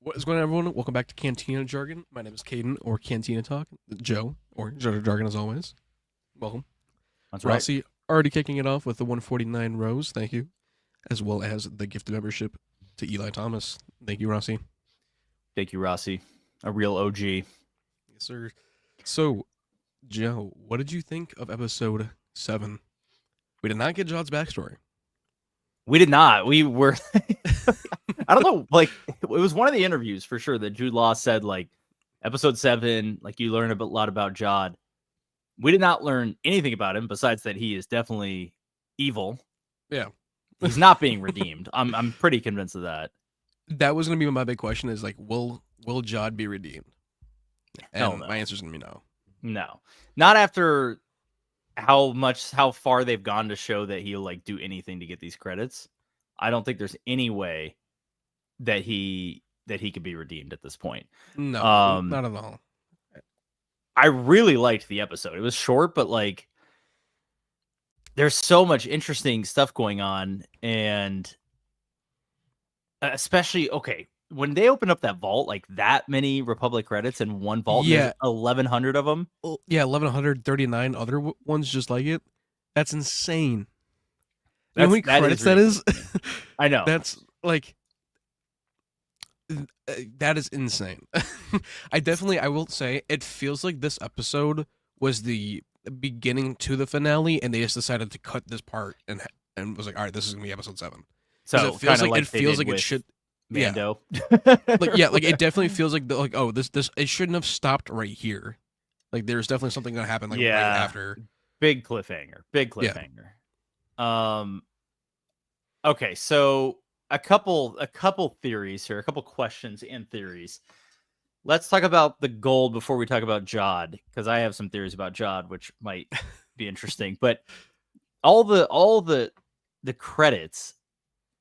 What is going on, everyone? Welcome back to Cantina Jargon. My name is Caden, or Cantina Talk. Joe, or Jargon as always. Welcome. That's right. Rossi already kicking it off with the 149 rows. Thank you. As well as the gifted membership to Eli Thomas. Thank you, Rossi. Thank you, Rossi. A real OG. Yes, sir. So, Joe, what did you think of episode 7? We did not get Jod's backstory. We did not. We were. I don't know. Like, it was one of the interviews for sure that Jude Law said, like, episode 7, like, you learn a lot about Jod. We did not learn anything about him besides that he is definitely evil. Yeah. He's not being redeemed. I'm pretty convinced of that. That was going to be my big question is, like, will Jod be redeemed? And no. My answer is going to be no. No. Not after how far they've gone to show that he'll, like, do anything to get these credits. I don't think there's any way that he could be redeemed at this point. No, not at all. I really liked the episode. It was short, but like there's so much interesting stuff going on, and especially when they open up that vault, like that many Republic credits in one vault, yeah, 1,100 of them. Yeah, 1,139 other ones just like it. That's insane. You know how many credits that is? I know. That's like that is insane. I will say, it feels like this episode was the beginning to the finale, and they just decided to cut this part and was like, all right, this is gonna be episode 7. So it feels like it should. Mando. Yeah. like it definitely feels like this it shouldn't have stopped right here. Like there's definitely something gonna happen right after. Big cliffhanger. Okay, so a couple theories here, a couple questions and theories. Let's talk about the gold before we talk about Jod, because I have some theories about Jod, which might be interesting. But all the credits,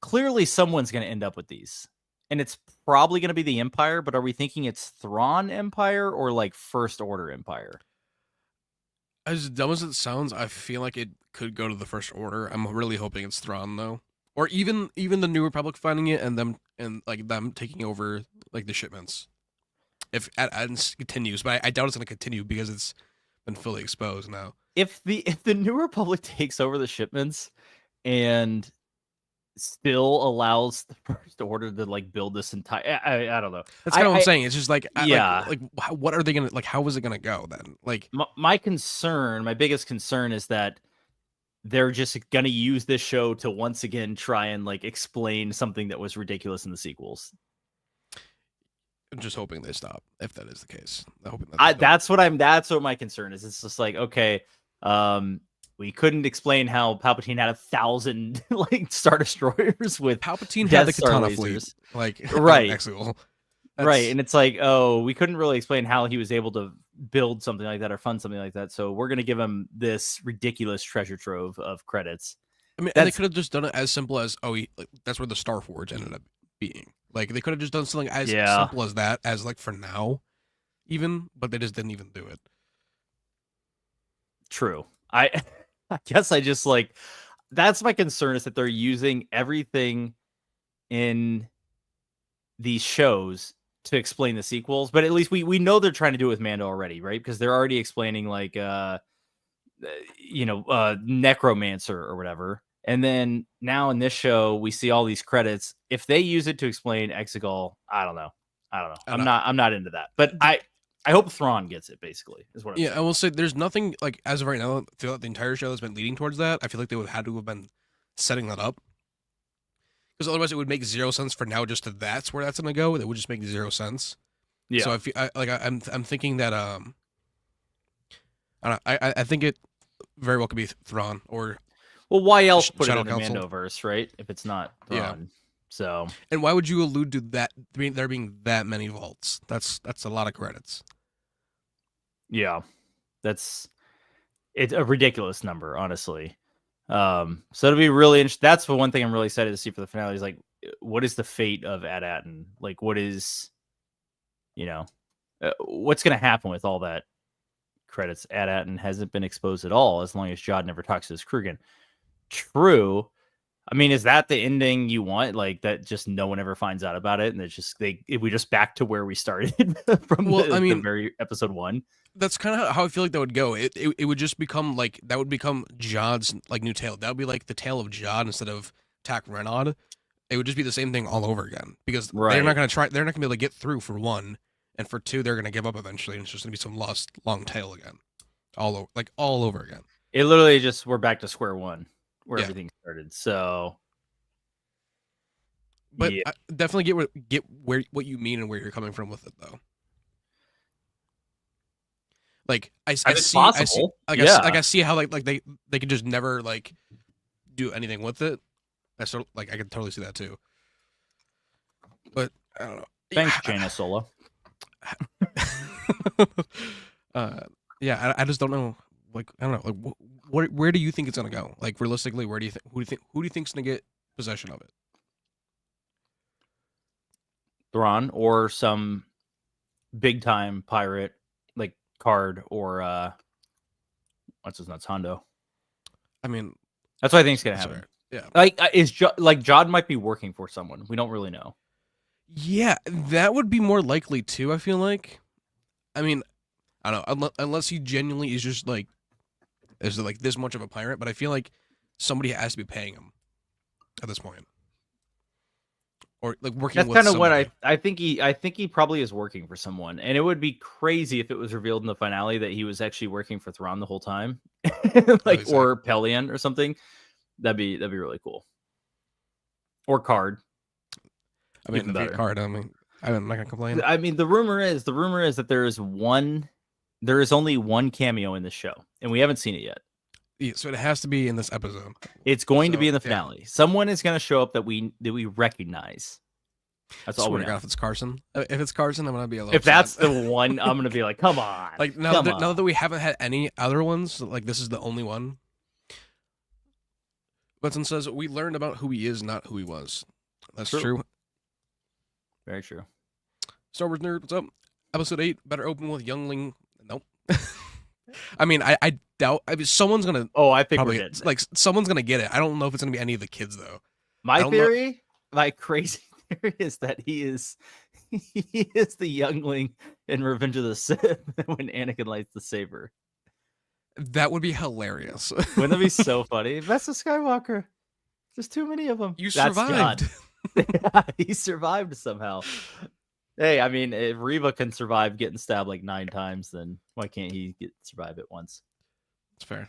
clearly someone's going to end up with these, and it's probably going to be the Empire. But are we thinking it's Thrawn Empire or like First Order Empire? As dumb as it sounds, I feel like it could go to the First Order. I'm really hoping it's Thrawn though, or even the New Republic finding it and them taking over like the shipments. If it continues, but I doubt it's going to continue because it's been fully exposed now. If the New Republic takes over the shipments and still allows the First Order to like build this entire, I don't know. That's kind of what I'm saying. It's just like, yeah, like what are they gonna like? How is it gonna go then? Like my biggest concern is that they're just gonna use this show to once again try and like explain something that was ridiculous in the sequels. I'm just hoping they stop if that is the case. That's what my concern is. It's just like, okay, we couldn't explain how Palpatine had 1,000 like Star Destroyers with Palpatine had the Katana fleet, like right, right, and it's like, oh, we couldn't really explain how he was able to build something like that or fund something like that. So we're gonna give him this ridiculous treasure trove of credits. I mean, they could have just done it as simple as that's where the Star Forge ended up being. Like they could have just done something as simple as that, as like for now, even, but they just didn't even do it. True. I guess I just like, that's my concern, is that they're using everything in these shows to explain the sequels, but at least we know they're trying to do it with Mando already, right? Because they're already explaining like necromancer or whatever. And then now in this show, we see all these credits. If they use it to explain Exegol, I don't know. I'm not into that. But I hope Thrawn gets it, basically, is what I'm saying. I will say there's nothing like as of right now throughout the entire show that's been leading towards that. I feel like they would have had to have been setting that up. Because otherwise it would make zero sense for now just to that's where that's gonna go. It would just make zero sense. Yeah. So I'm thinking that I think it very well could be Thrawn or. Well, why else put it in the Mandoverse, right? If it's not Thrawn. Yeah. So. And why would you allude to that there being that many vaults? That's a lot of credits. Yeah. It's a ridiculous number, honestly. So it'll be really interesting. That's the one thing I'm really excited to see for the finale is like, what is the fate of AT-AT? Like, what is, what's going to happen with all that credits? AT-AT hasn't been exposed at all as long as Jod never talks to his crew again. True. I mean, is that the ending you want? Like that, just no one ever finds out about it, and it's just if we just back to where we started from Well, I the mean, very episode 1. that's kind of how I feel like that would go. It would just become like that would become Jod's like new tale. That would be like the tale of Jod instead of Tak Renod. It would just be the same thing all over again because they're not Right. gonna try. They're not gonna be able to get through for one, and for two, they're gonna give up eventually, and it's just gonna be some lost long tail again, all over again. It literally just we're back to square one where Yeah. everything started. So, But yeah, I definitely get where what you mean and where you're coming from with it though. Like I if it's see possible, like I yeah. see how like they could just never like do anything with it. I sort of like I can totally see that too. But I don't know. Thanks, Jaina Solo. Yeah, I just don't know. Like I don't know. Like where do you think it's gonna go? Like realistically, where do you think who do you think's gonna get possession of it? Thrawn or some big time pirate like Card or what's his nuts, Hondo. I mean, That's what I think is gonna sorry. happen. Yeah, Like like Jod might be working for someone. We don't really know. yeah, that would be more likely too. I feel like. I mean, I don't know unless he genuinely is just like is like this much of a pirate, but I feel like somebody has to be paying him at this point, or like working. That's with kind of what somebody. I think he probably is working for someone, and it would be crazy if it was revealed in the finale that he was actually working for Thrawn the whole time, like Exactly. or Pelion or something. That'd be really cool. Or Card. I mean, Even if you better. card, I mean, I'm not gonna complain. I mean, the rumor is that there is only one cameo in this show, and we haven't seen it yet. Yeah, so it has to be in this episode. It's going to So, be in the yeah. finale. Someone is going to show up that we recognize. That's all Swear we to know. God, if it's Carson, if it's Carson, I'm gonna be a little. If that's upset. the one, I'm gonna be like, come on. Like now that we haven't had any other ones, like this is the only one. Benson says we learned about who he is, not who he was. That's true. Very true. Star Wars nerd, what's up? Episode 8 better open with youngling. Nope. I mean, I doubt. I mean, someone's gonna. Oh, I think probably we're getting like someone's gonna get it. I don't know if it's gonna be any of the kids though. my theory. My crazy theory is that he is the youngling in Revenge of the Sith when Anakin lights the saber. That would be hilarious. Wouldn't that be so funny? That's a Skywalker. There's too many of them. You That's survived. God. He survived somehow. Hey, I mean, if Reva can survive getting stabbed like 9 times, then why can't he survive it once? That's fair.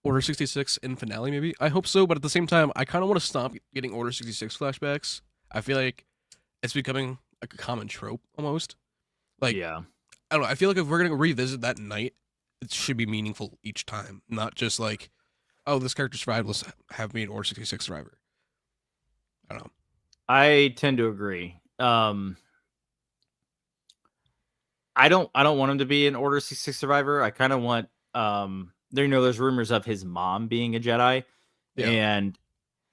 Order 66 in finale, maybe? I hope so, but at the same time, I kind of want to stop getting Order 66 flashbacks. I feel like it's becoming like a common trope almost. Like, yeah. I don't know. I feel like if we're going to revisit that night, it should be meaningful each time, not just like, oh, this character survived, let's have me an Order 66 survivor. I don't know. I tend to agree. I don't want him to be an Order 66 survivor. I kind of want there's rumors of his mom being a Jedi. Yeah. And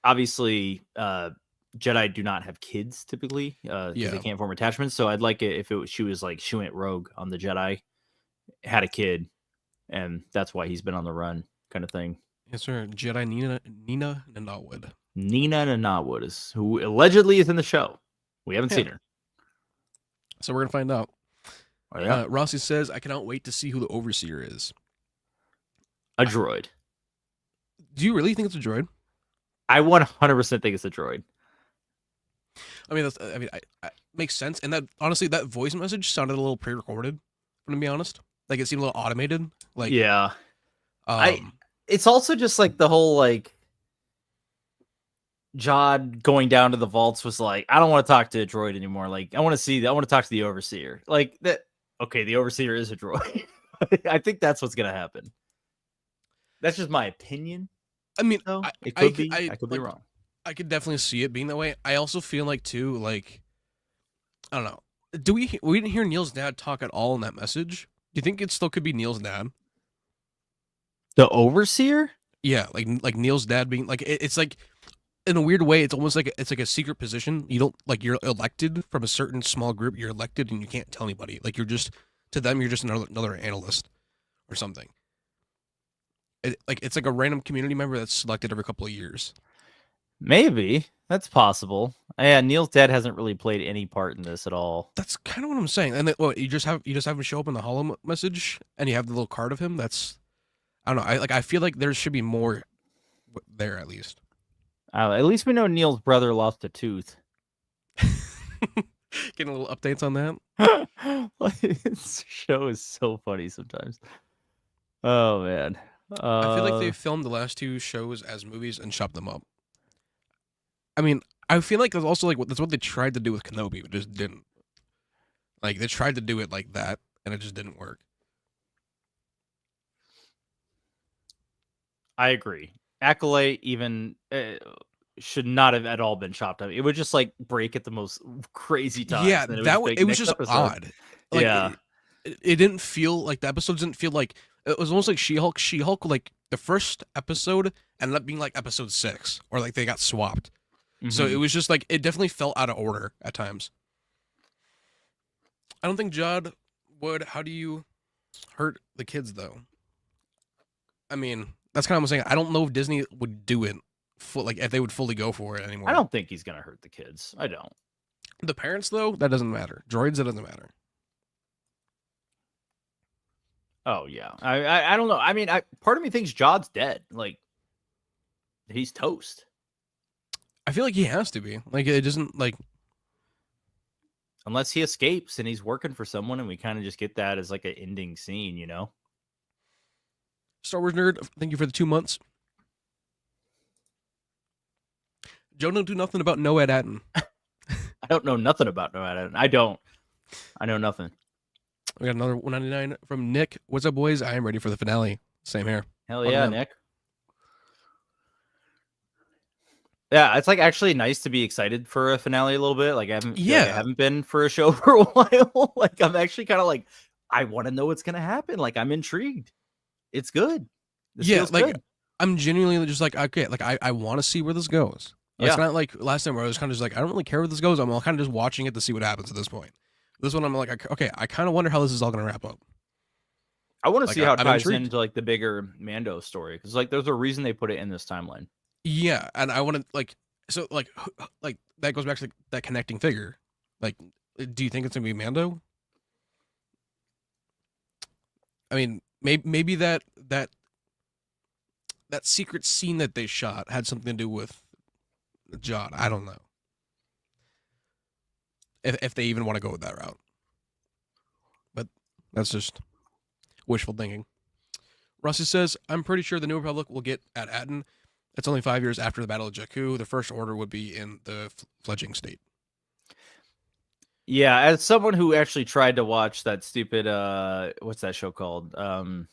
obviously Jedi do not have kids typically because they can't form attachments. So I'd like it if she went rogue on the Jedi, had a kid, and that's why he's been on the run kind of thing. Yes, sir. Jedi Nina Nanawood. Nina Nanawood is who allegedly is in the show. We haven't seen her. So we're going to find out. Oh, yeah. Rossi says, I cannot wait to see who the Overseer is. A droid. Do you really think it's a droid? I 100% think it's a droid. I mean, I makes sense. And that honestly, that voice message sounded a little pre-recorded. To be honest, like it seemed a little automated. Like, yeah, it's also just like the whole like Jod going down to the vaults was like, I don't want to talk to a droid anymore. Like, I want to talk to the Overseer. Like that. Okay, the Overseer is a droid. I think that's what's gonna happen. That's just my opinion. I mean, it could be. I could be like, wrong. I could definitely see it being that way. I also feel like too, like, I don't know. We didn't hear Neil's dad talk at all in that message? Do you think it still could be Neil's dad? The Overseer? Yeah, like Neil's dad being like it's like in a weird way, it's almost like it's like a secret position. You don't like you're elected from a certain small group. You're elected and you can't tell anybody. Like you're just to them, you're just another analyst or something. It's like a random community member that's selected every couple of years. Maybe that's possible. Yeah, Neil's dad hasn't really played any part in this at all. That's kind of what I'm saying. And then, what, you just have him show up in the holo message, and you have the little card of him. That's, I don't know. I feel like there should be more there at least. At least we know Neil's brother lost a tooth. Getting a little updates on that. This show is so funny sometimes. Oh man. I feel like they filmed the last 2 shows as movies and chopped them up. I mean, I feel like that's also like that's what they tried to do with Kenobi, but just didn't. Like they tried to do it like that, and it just didn't work. I agree. Acolyte even should not have at all been chopped up. It would just like break at the most crazy times. Yeah, it was just episode. odd. Like, yeah, it didn't feel like the episodes didn't feel like it was almost like She-Hulk. She-Hulk, like the first episode ended up being like episode 6, or like they got swapped. So it was just like it definitely felt out of order at times. I don't think Jod would. How do you hurt the kids though? I mean, that's kind of what I'm saying. I don't know if Disney would do it, like if they would fully go for it anymore. I don't think he's gonna hurt the kids. I don't. The parents though, that doesn't matter. Droids, that doesn't matter. Oh yeah, I don't know. I mean, part of me thinks Jod's dead. Like he's toast. I feel like he has to be. Like it doesn't like unless he escapes and he's working for someone, and we kind of just get that as like an ending scene, you know. Star Wars nerd, thank you for the 2 months. Joe don't do nothing about Noad Atten. I don't know nothing about Noad Atten. I know nothing. We got another 199 from Nick. What's up, boys? I am ready for the finale. Same here. Hell yeah, Nick. Yeah, it's like actually nice to be excited for a finale a little bit. Like I haven't been for a show for a while. Like I'm actually kind of like I want to know what's gonna happen. Like I'm intrigued. It's good. This feels like good. I'm genuinely just like okay, like I want to see where this goes. It's not like last time where I was kind of just like I don't really care where this goes. I'm all kind of just watching it to see what happens at this point. This one I'm like okay, I kind of wonder how this is all gonna wrap up. I want to see how it ties into like the bigger Mando story because like there's a reason they put it in this timeline. Yeah, and I want to like that goes back to that connecting figure. Like, do you think it's gonna be Mando? I mean, maybe that secret scene that they shot had something to do with Jod. I don't know if they even want to go with that route, but that's just wishful thinking. Rusty says, "I'm pretty sure the New Republic will get at Atten. It's only 5 years after the Battle of Jakku. The First Order would be in the fledgling state." Yeah, as someone who actually tried to watch that stupid what's that show called? I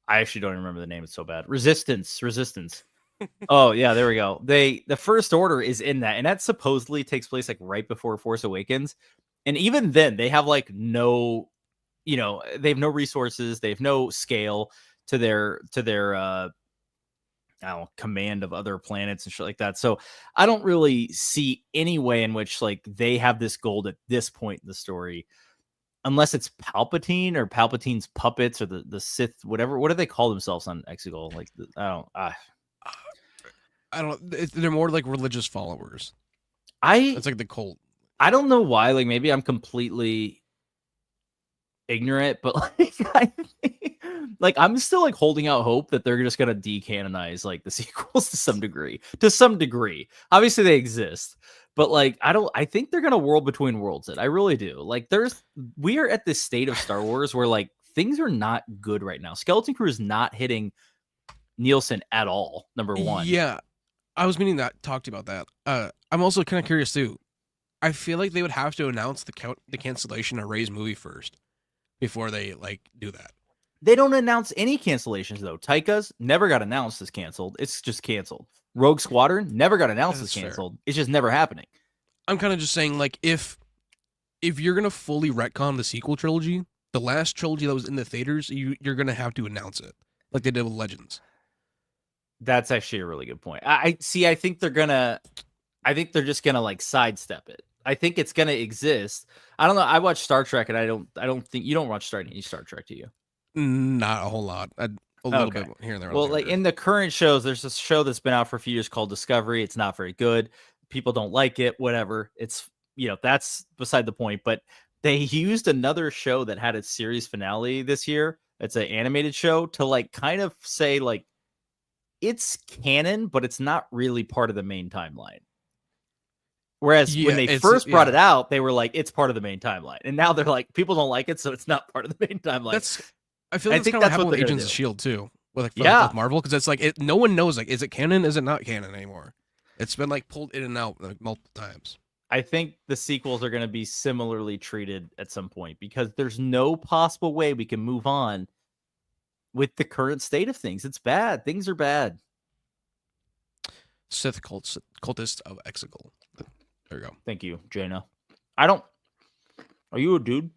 actually don't remember the name. It's so bad. Resistance. Oh yeah, there we go. The First Order is in that, and that supposedly takes place like right before Force Awakens. And even then, they have like no, they have no resources, they have no scale to their command of other planets and shit like that. So I don't really see any way in which like they have this gold at this point in the story, unless it's Palpatine or Palpatine's puppets or the Sith, whatever. What do they call themselves on Exegol? Like I don't. They're more like religious followers. It's like the cult. I don't know why. Like maybe I'm completely ignorant, but like I'm still like holding out hope that they're just gonna decanonize like the sequels to some degree. Obviously they exist, but like I think they're gonna world between worlds it. I really do. Like we are at this state of Star Wars where like things are not good right now. Skeleton Crew is not hitting Nielsen at all, number one. Yeah, I was meaning to talk to you about that. I'm also kind of curious too. I feel like they would have to announce the cancellation of Rey's movie first before they like do that. They don't announce any cancellations though. Taika's never got announced as canceled. It's just canceled. Rogue Squadron never got announced as canceled. Fair. It's just never happening. I'm kind of just saying like if you're gonna fully retcon the sequel trilogy, the last trilogy that was in the theaters, you're gonna have to announce it like they did with Legends. That's actually a really good point. I think they're just gonna like sidestep it. I think it's gonna exist. I don't know. I watch Star Trek, and I don't think you don't watch any Star Trek, do you? Not a whole lot. a little Okay. bit here and there. Well, like in the current shows, there's this show that's been out for a few years called Discovery. It's not very good. People don't like it. Whatever. It's that's beside the point. But they used another show that had its series finale this year. It's an animated show to like kind of say like it's canon, but it's not really part of the main timeline. Whereas when they first brought it out, they were like, it's part of the main timeline. And now they're like, people don't like it, so it's not part of the main timeline. I feel like that's kind of what happened with Agents of S.H.I.E.L.D. too. With Marvel, because it's like no one knows, like, is it canon, is it not canon anymore? It's been like pulled in and out like multiple times. I think the sequels are going to be similarly treated at some point because there's no possible way we can move on with the current state of things. It's bad. Things are bad. Sith cultist of Exegol. There you go. Thank you, Jaina. Are you a dude?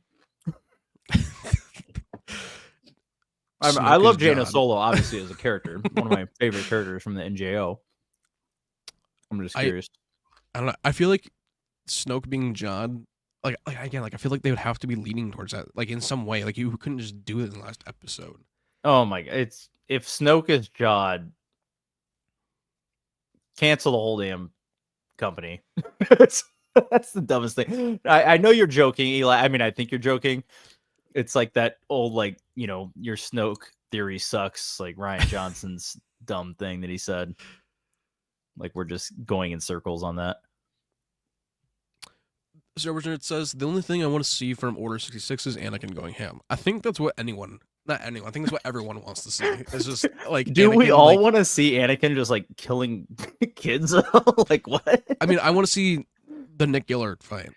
I love Jaina Solo, obviously, as a character. One of my favorite characters from the NJO. I'm just curious. I don't know. I feel like Snoke being Jod, like again, like I feel like they would have to be leaning towards that, like in some way. Like you couldn't just do it in the last episode. Oh my god! If Snoke is Jod, cancel the whole damn company. That's the dumbest thing. I know you're joking, Eli. I mean, I think you're joking. It's like that old, like, your Snoke theory sucks, like Ryan Johnson's dumb thing that he said. Like, we're just going in circles on that. So it says, the only thing I want to see from Order 66 is Anakin going ham. I think that's what not anyone, I think that's what everyone wants to see. It's just like, do Anakin, we all want to see Anakin just like killing kids? Like what? I mean, I want to see the Nick Gillard fight.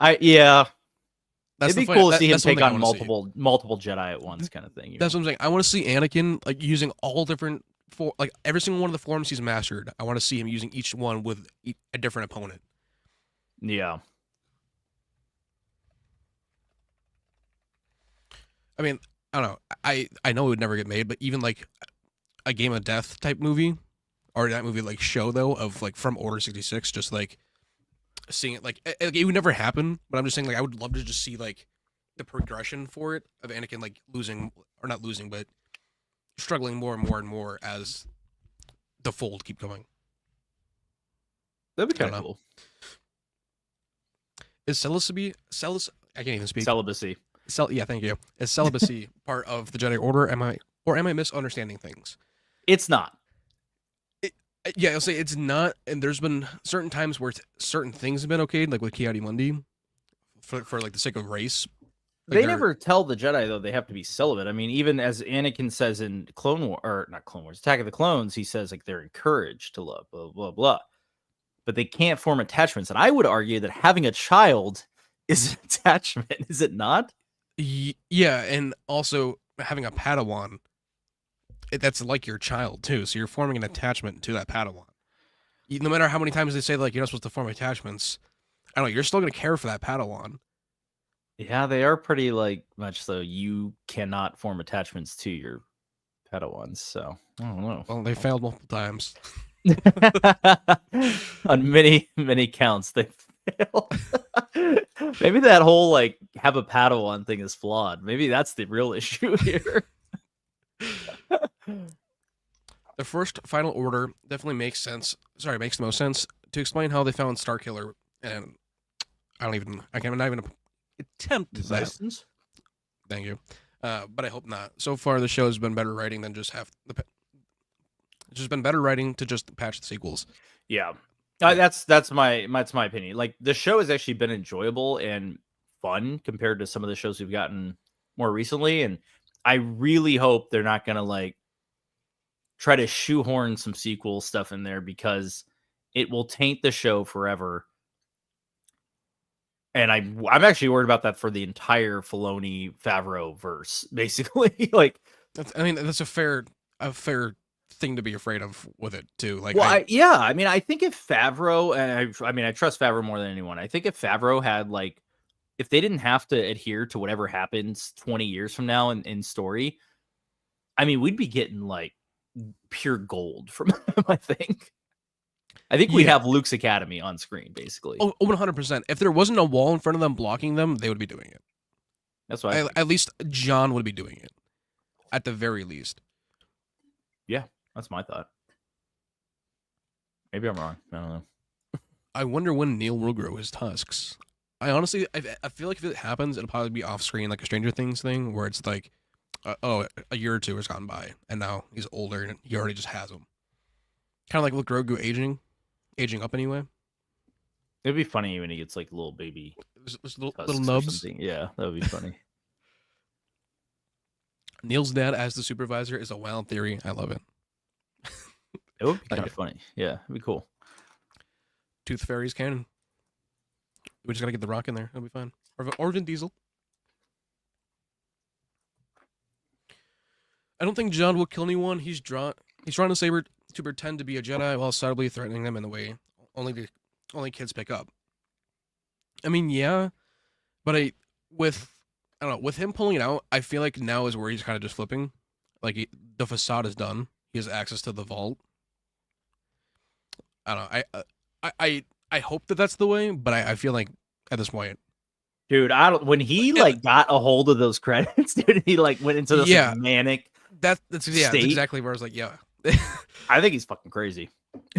It'd be cool to see him take on multiple Jedi at once, kind of thing. That's what I'm saying. I want to see Anakin like using all different like every single one of the forms he's mastered. I want to see him using each one with a different opponent. Yeah. I mean, I don't know. I know it would never get made, but even like a Game of Death type movie, or that movie like show though of like from Order 66, just like seeing it like it would never happen. But I'm just saying like I would love to just see like the progression for it of Anakin like losing or not losing, but struggling more and more and more as the fold keep going. That'd be kind of cool. Is celibacy? I can't even speak. Celibacy. Yeah, thank you. Is celibacy part of the Jedi Order? Am I misunderstanding things? It's not. Yeah, I'll say it's not. And there's been certain times where certain things have been okayed, like with Ki-Adi-Mundi, for like the sake of race. Like they never tell the Jedi though they have to be celibate. I mean, even as Anakin says in Attack of the Clones, he says like they're encouraged to love, blah blah blah, but they can't form attachments. And I would argue that having a child is an attachment, is it not? Yeah, and also having a Padawan, that's like your child too. So you're forming an attachment to that Padawan. No matter how many times they say like you're not supposed to form attachments, I don't know, you're still gonna care for that Padawan. Yeah, they are pretty like much so. You cannot form attachments to your Padawans. So I don't know. Well, they failed multiple times. On many counts, they failed. Maybe that whole like have a Padawan thing is flawed. Maybe that's the real issue here. The first Final Order definitely makes sense. Sorry, makes the most sense to explain how they found Starkiller, and I can not even attempt that. Thank you, but I hope not. So far, the show has been better writing than just it's just been better writing to just patch the sequels. Yeah. That's my opinion. Like the show has actually been enjoyable and fun compared to some of the shows we've gotten more recently, and I really hope they're not gonna like try to shoehorn some sequel stuff in there because it will taint the show forever. And I'm actually worried about that for the entire Filoni Favreau verse, basically. Like, that's a fair thing to be afraid of with it too. Like, well, I think if Favreau, and I trust Favreau more than anyone. I think if Favreau had like, if they didn't have to adhere to whatever happens 20 years from now in story, I mean, we'd be getting like pure gold from him. I think we'd have Luke's Academy on screen, basically. Oh, 100%. If there wasn't a wall in front of them blocking them, they would be doing it. That's why at least John would be doing it, at the very least. Yeah, that's my thought. Maybe I'm wrong. I don't know. I wonder when Neil will grow his tusks. I honestly, I feel like if it happens, it'll probably be off screen, like a Stranger Things thing, where it's like, oh, a year or two has gone by, and now he's older, and he already just has them. Kind of like with Grogu aging up anyway. It'd be funny when he gets like little baby Just little tusks or nubs. something. Yeah, that would be funny. Neil's dad as the supervisor is a wild theory. I love it. It would be Like kind of funny. Yeah, it'd be cool. Tooth Fairy's canon. We just gotta get the Rock in there. It'll be fine. Or Vin Diesel. I don't think John will kill anyone. He's drawn a saber to pretend to be a Jedi while subtly threatening them in the way only kids pick up. I mean, yeah, but with him pulling it out, I feel like now is where he's kind of just flipping. Like the facade is done. He has access to the vault. I don't know. I hope that that's the way, but I feel like at this point, dude, when he like got a hold of those credits, dude, he like went into this like, manic. That's exactly where I was like, yeah. I think he's fucking crazy.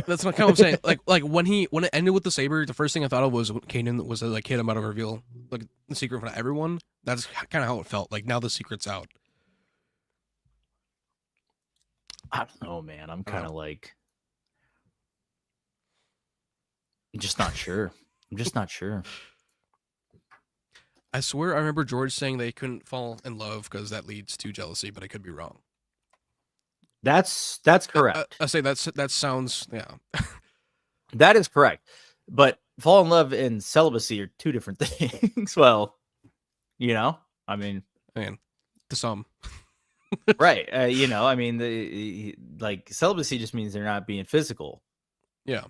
That's not kind of what I'm saying. Like when it ended with the saber, the first thing I thought of was Kanan was like hit him out of reveal like the secret in front of everyone. That's kind of how it felt. Like now the secret's out. I don't know, man. I'm kind of like, I'm just not sure. I'm just not sure. I swear I remember George saying they couldn't fall in love because that leads to jealousy, but I could be wrong. That's correct. I say that sounds, yeah. That is correct. But fall in love and celibacy are two different things. Well, you know, I mean, to some. Right. You know, I mean, like celibacy just means they're not being physical. Yeah.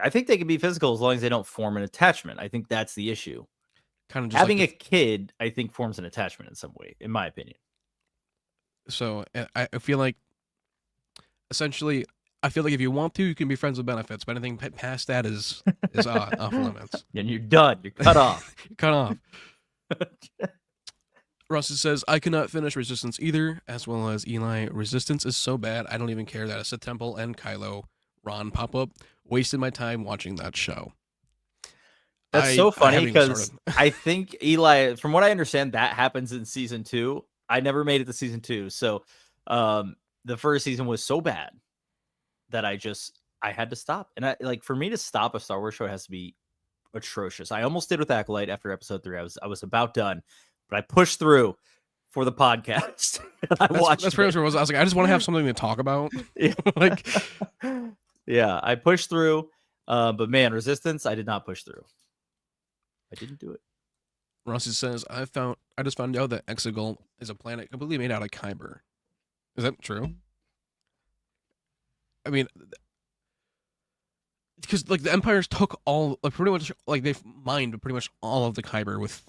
I think they can be physical as long as they don't form an attachment. I think that's the issue. Kind of just having a kid, I think, forms an attachment in some way, in my opinion. So I feel like, essentially, I feel like if you want to, you can be friends with benefits, but anything past that is off limits. And you're done. You're cut off. You're cut off. Rusty says, I cannot finish Resistance either, as well as Eli. Resistance is so bad, I don't even care that a Sith Temple and Kylo Ron pop up. Wasted my time watching that show. That's so funny because I think Eli, from what I understand, that happens in season 2. I never made it to season 2. So the first season was so bad that I had to stop. And for me to stop a Star Wars show, it has to be atrocious. I almost did with Acolyte after episode 3. I was about done, but I pushed through for the podcast. That's pretty much what it was. I was like, I just want to have something to talk about. Like, yeah, I pushed through. But man, Resistance, I did not push through. I didn't do it. Rossi says, I just found out that Exegol is a planet completely made out of Kyber. Is that true? I mean, because like the Empires took all, like pretty much, like they've mined pretty much all of the Kyber with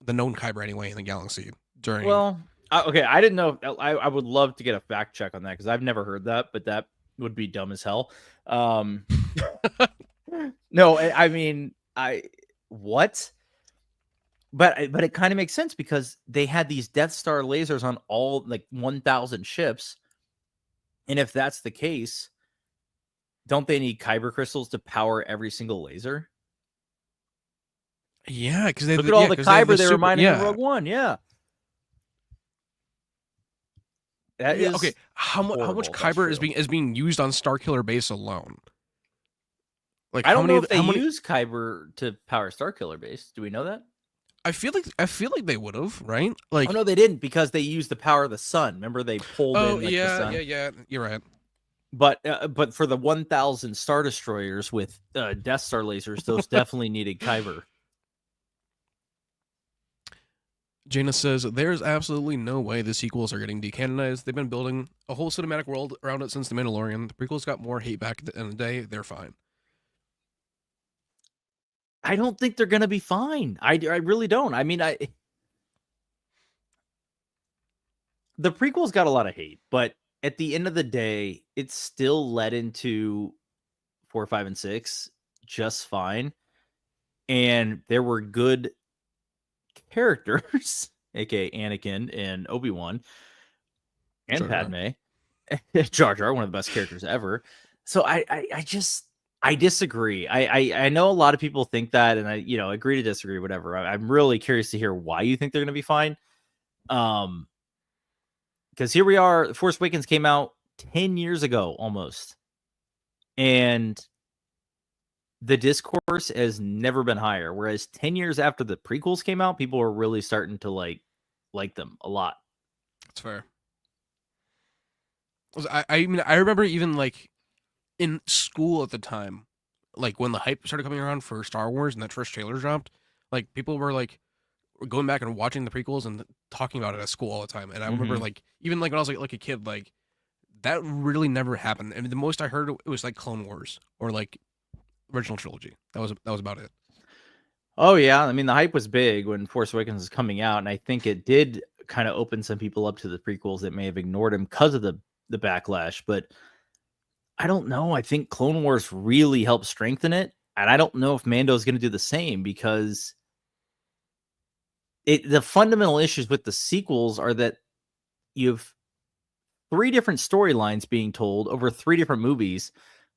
the known Kyber anyway in the galaxy during. Well, okay, I didn't know. I would love to get a fact check on that because I've never heard that, but that would be dumb as hell. No, I mean, what? But it kind of makes sense because they had these Death Star lasers on all like 1,000 ships. And if that's the case, don't they need Kyber crystals to power every single laser? Yeah, because they look at all the Kyber they were mining in Rogue One. Yeah. That is okay. How much Kyber is being used on Starkiller Base alone? Like I don't know if they use Kyber to power Starkiller Base. Do we know that? I feel like they would have, right? Like, oh no, they didn't because they used the power of the sun. Remember they pulled in. Like, yeah, the sun. yeah. You're right. But for the 1,000 Star Destroyers with Death Star lasers, those definitely needed Kyber. Jaina says, there's absolutely no way the sequels are getting decanonized. They've been building a whole cinematic world around it since The Mandalorian. The prequels got more hate back in the day. They're fine. I don't think they're going to be fine. I really don't. I mean, the prequels got a lot of hate, but at the end of the day, it still led into 4, 5, and 6 just fine. And there were good characters, aka Anakin and Obi-Wan and Padme. Jar Jar, one of the best characters ever. So I disagree. I know a lot of people think that, and I agree to disagree. Whatever. I'm really curious to hear why you think they're going to be fine. Because here we are. Force Awakens came out 10 years ago almost, and the discourse has never been higher. Whereas 10 years after the prequels came out, people were really starting to like them a lot. That's fair. I mean, I remember even like in school at the time, like when the hype started coming around for Star Wars and that first trailer dropped, like people were like going back and watching the prequels and talking about it at school all the time. And I remember like even like when I was like a kid, like that really never happened. And the most I heard it was like Clone Wars or like original trilogy. That was about it. Oh yeah, I mean the hype was big when Force Awakens was coming out, and I think it did kind of open some people up to the prequels that may have ignored him because of the backlash. But I don't know. I think Clone Wars really helped strengthen it, and I don't know if Mando is going to do the same because the fundamental issues with the sequels are that you have 3 different storylines being told over 3 different movies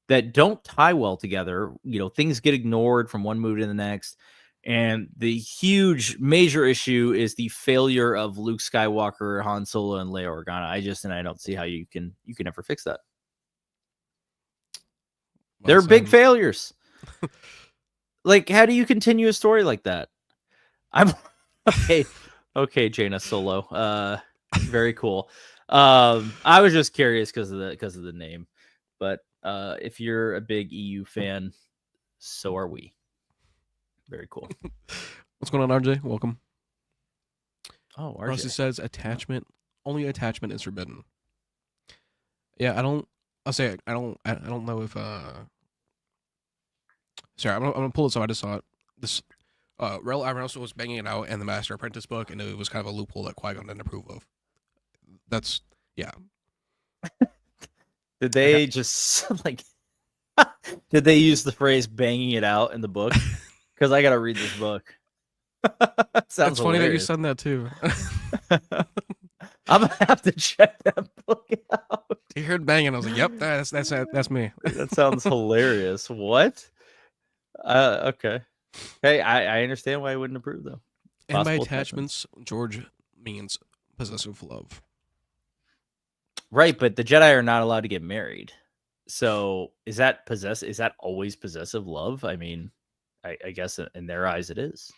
that don't tie well together. Things get ignored from one movie to the next. And the huge major issue is the failure of Luke Skywalker, Han Solo, and Leia Organa. I don't see how you can ever fix that. Well, they're big failures. Like, how do you continue a story like that? I'm okay, Jaina Solo. Very cool. I was just curious because of the name, but if you're a big EU fan, so are we. Very cool. What's going on, RJ? Welcome. Oh, RJ. Rusty says only attachment is forbidden. Yeah, I don't know if sorry, I'm gonna pull it so I just saw it. This Rel Avernosa was banging it out in the Master Apprentice book, and it was kind of a loophole that Qui-Gon didn't approve of. That's yeah. Did they just like did they use the phrase banging it out in the book? Because I gotta read this book. Sounds funny that you said that too. I'm gonna have to check that book out. You heard banging, I was like, "Yep, that's me." That sounds hilarious. What? Okay. Hey, I understand why I wouldn't approve though. And by attachments, George means possessive love. Right, but the Jedi are not allowed to get married. So is that always possessive love? I mean, I guess in their eyes it is.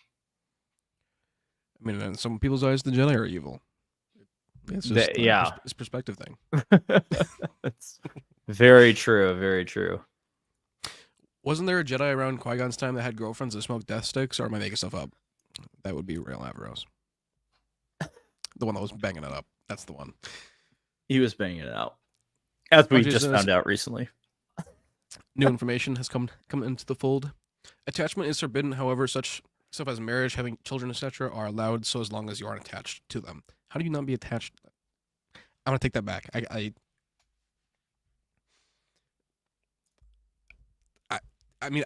I mean, in some people's eyes, the Jedi are evil. It's just it's a perspective thing. That's very true. Very true. Wasn't there a Jedi around Qui-Gon's time that had girlfriends that smoked death sticks, or am I making stuff up? That would be Rael Averroes. The one that was banging it up. That's the one. He was banging it out. As we just found out recently. New information has come into the fold. Attachment is forbidden, however, such stuff as marriage, having children, etc. are allowed so as long as you aren't attached to them. How do you not be attached? I'm going to take that back. I mean,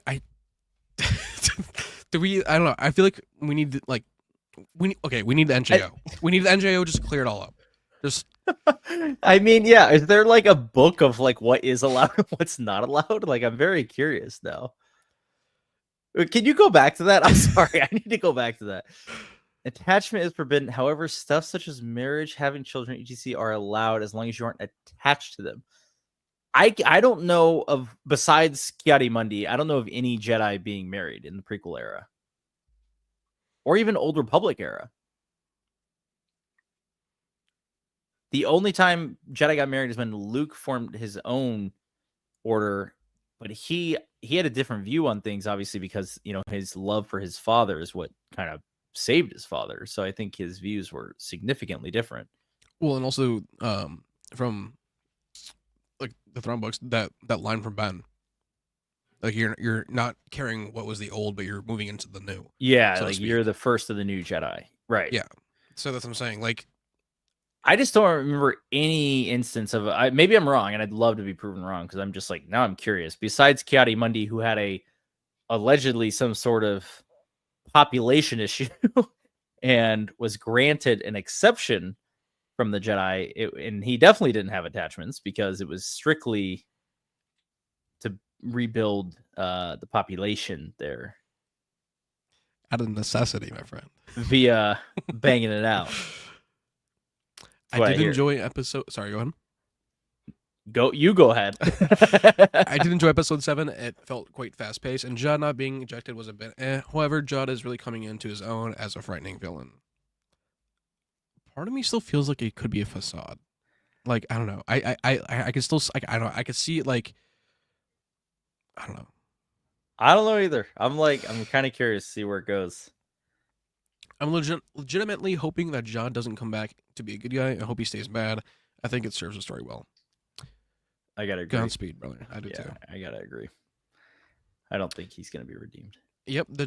do we? I don't know. I feel like we need to, like, we need the NJO. We need the NJO just to clear it all up. Just. I mean, yeah. Is there like a book of like what is allowed and what's not allowed? Like, I'm very curious now. Can you go back to that? I'm sorry. I need to go back to that. Attachment is forbidden. However, stuff such as marriage, having children, etc. are allowed as long as you aren't attached to them. I don't know of, besides Ki-Adi-Mundi, I don't know of any Jedi being married in the prequel era. Or even Old Republic era. The only time Jedi got married is when Luke formed his own order, but he had a different view on things, obviously, because his love for his father is what kind of saved his father. So I think his views were significantly different. Well, and also from like the Throne books, that line from Ben, like you're not carrying what was the old, but you're moving into the new. Yeah, so like you're the first of the new Jedi, right? Yeah, so that's what I'm saying. Like, I just don't remember any instance of maybe I'm wrong, and I'd love to be proven wrong because I'm just like now I'm curious. Besides Ki-Adi-Mundi, who had allegedly some sort of population issue and was granted an exception from the Jedi, and he definitely didn't have attachments because it was strictly to rebuild the population there Out of necessity, my friend. via banging it out. I did enjoy episode. Sorry, go ahead. Go ahead. I did enjoy episode 7. It felt quite fast paced, and Judd not being ejected was a bit. However, Judd is really coming into his own as a frightening villain. Part of me still feels like it could be a facade. Like, I don't know. I can still. Like, I don't know. I could see it. Like, I don't know. I don't know either. I'm kind of curious to see where it goes. I'm legitimately hoping that John doesn't come back to be a good guy. I hope he stays bad. I think it serves the story well. I gotta agree. Godspeed, brother. I do too. I gotta agree. I don't think he's gonna be redeemed. Yep, the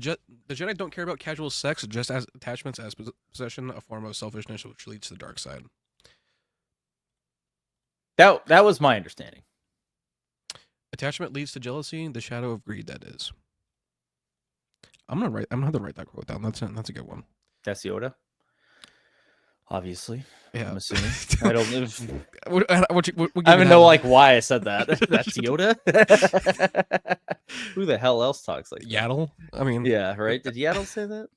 Jedi don't care about casual sex, just as attachments as possession, a form of selfishness which leads to the dark side. That was my understanding. Attachment leads to jealousy, the shadow of greed. That is. I'm gonna have to write that quote down. That's a good one. That's Yoda. Obviously, yeah. I'm assuming. I don't live. I even know why I said that. That's Yoda. Who the hell else talks like that? Yaddle? I mean, yeah, right. Did Yaddle say that?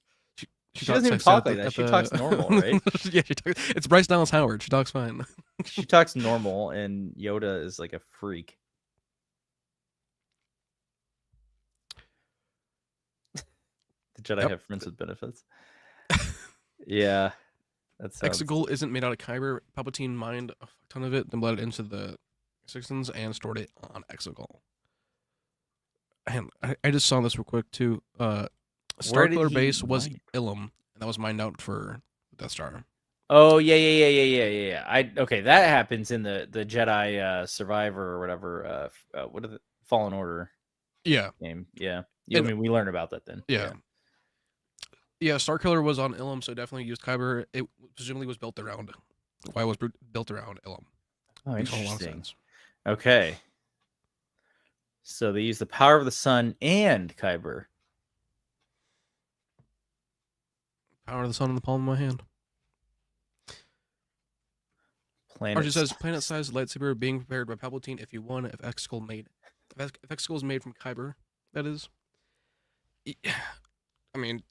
She doesn't even talk like that. She talks normal, right? Yeah, it's Bryce Dallas Howard. She talks fine. She talks normal, and Yoda is like a freak. The Jedi have friends with benefits. Yeah. Exegol isn't made out of kyber. Palpatine mined a ton of it, then bled it into the Sixtons and stored it on Exegol. And I just saw this real quick too. Starkiller base was Ilum, and that was mined out for Death Star. Oh yeah. Okay, that happens in the Jedi Survivor or whatever. What is it? Fallen Order. Yeah. Game. Yeah. I mean, we learned about that then. Yeah. Yeah, Starkiller was on Ilum, so definitely used kyber. It presumably was built around. Why was built around Ilum? Oh, interesting. Okay. So they use the power of the sun and kyber. Power of the sun in the palm of my hand. Archie says planet-sized lightsaber being prepared by Palpatine if you won. If Exegol is made from kyber, that is. I mean,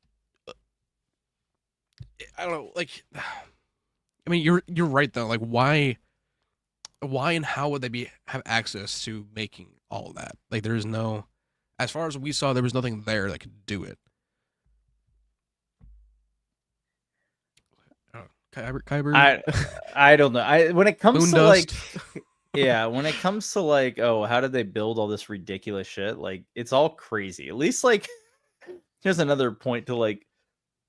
I don't know. Like, I mean, you're right though. Like, why and how would they have access to making all of that? Like, there's no, as far as we saw, there was nothing there that could do it. Kyber. I don't know. When it comes Moon to dust. like, yeah, when it comes to like, oh, how did they build all this ridiculous shit? Like, it's all crazy. At least like, here's another point to like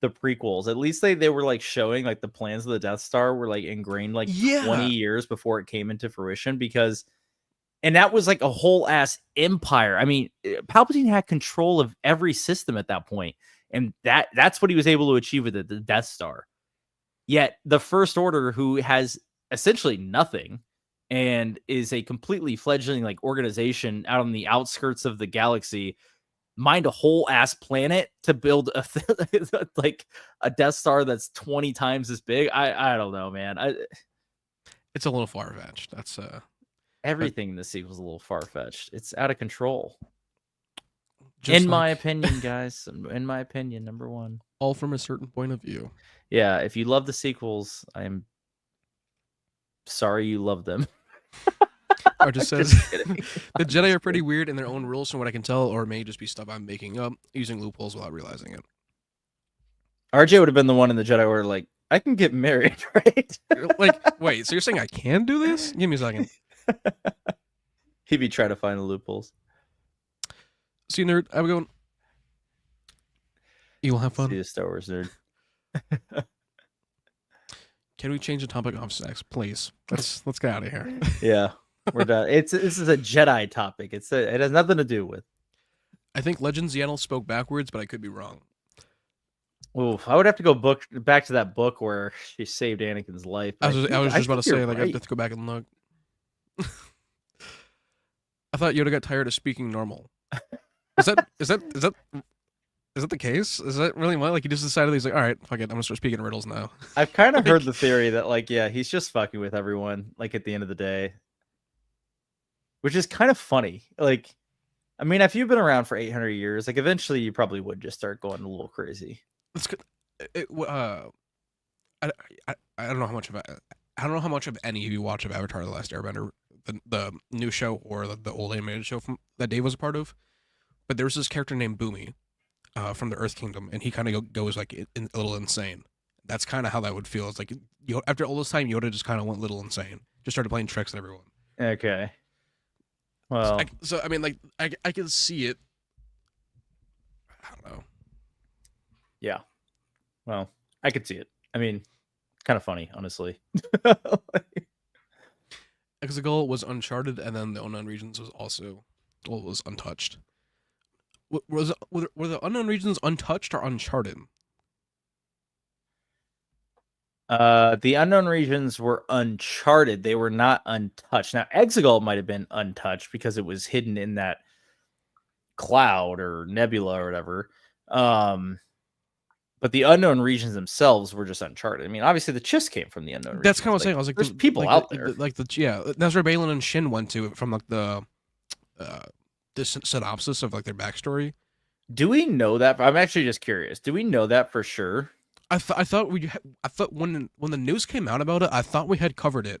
the prequels. At least they were like showing like the plans of the Death Star were like ingrained like 20 years before it came into fruition, because and that was like a whole ass empire. I mean, Palpatine had control of every system at that point, and that's what he was able to achieve with the Death Star. Yet the First Order, who has essentially nothing and is a completely fledgling like organization out on the outskirts of the galaxy, mined a whole ass planet to build like a Death Star that's 20 times as big. I don't know, man. It's a little far fetched. That's everything in the sequel is a little far fetched. It's out of control. In my opinion, guys. In my opinion, number one. All from a certain point of view. Yeah, if you love the sequels, I'm sorry you love them. Or just says the Jedi are pretty weird in their own rules, from what I can tell, or it may just be stuff I'm making up, using loopholes without realizing it. RJ would have been the one in the Jedi Order, like, I can get married, right? Like, wait, so you're saying I can do this? Give me a second. He'd be trying to find the loopholes. See you, nerd. Have a good one. You'll have fun. See you, Star Wars nerd. Can we change the topic of sex, please? Let's get out of here. Yeah, we're done. This is a Jedi topic. It has nothing to do with. I think Legends Yaddle spoke backwards, but I could be wrong. Oh, I would have to go back to that book where she saved Anakin's life. I was just about to say, like, I have to go back and look. I thought Yoda got tired of speaking normal. Is that Is that the case? Is that really what? Like, he just decided he's like, all right, fuck it, I'm gonna start speaking riddles now. I've kind of Like, heard the theory that, like, yeah, he's just fucking with everyone, like, at the end of the day, which is kind of funny. Like, I mean, if you've been around for 800 years, like, eventually you probably would just start going a little crazy. it's good. I, I don't know how much of I don't know how much of any of you watch of Avatar: The Last Airbender, the new show or the old animated show from that Dave was a part of. But there was this character named Boomy, from the Earth Kingdom, and he kind of goes like a little insane. That's kind of how that would feel. It's like after all this time, Yoda just kind of went a little insane, just started playing tricks on everyone. Okay. Well, So I mean, like I can see it. I don't know. yeah. Well, I could see it. I mean, kind of funny, honestly. Exegol was Uncharted, and then the Unknown Regions was also was untouched. Were the Unknown Regions untouched or uncharted? The unknown regions were uncharted. They were not untouched. Now, Exegol might have been untouched because it was hidden in that cloud or nebula or whatever. But the unknown regions themselves were just uncharted. I mean, obviously the Chiss came from the unknown regions. That's kind of what I'm saying. I was like, there's people out there. That's where Balin and Shin went to from like the synopsis of like their backstory. Do we know that? I'm actually just curious. Do we know that for sure? I thought when the news came out about it, I thought we had covered it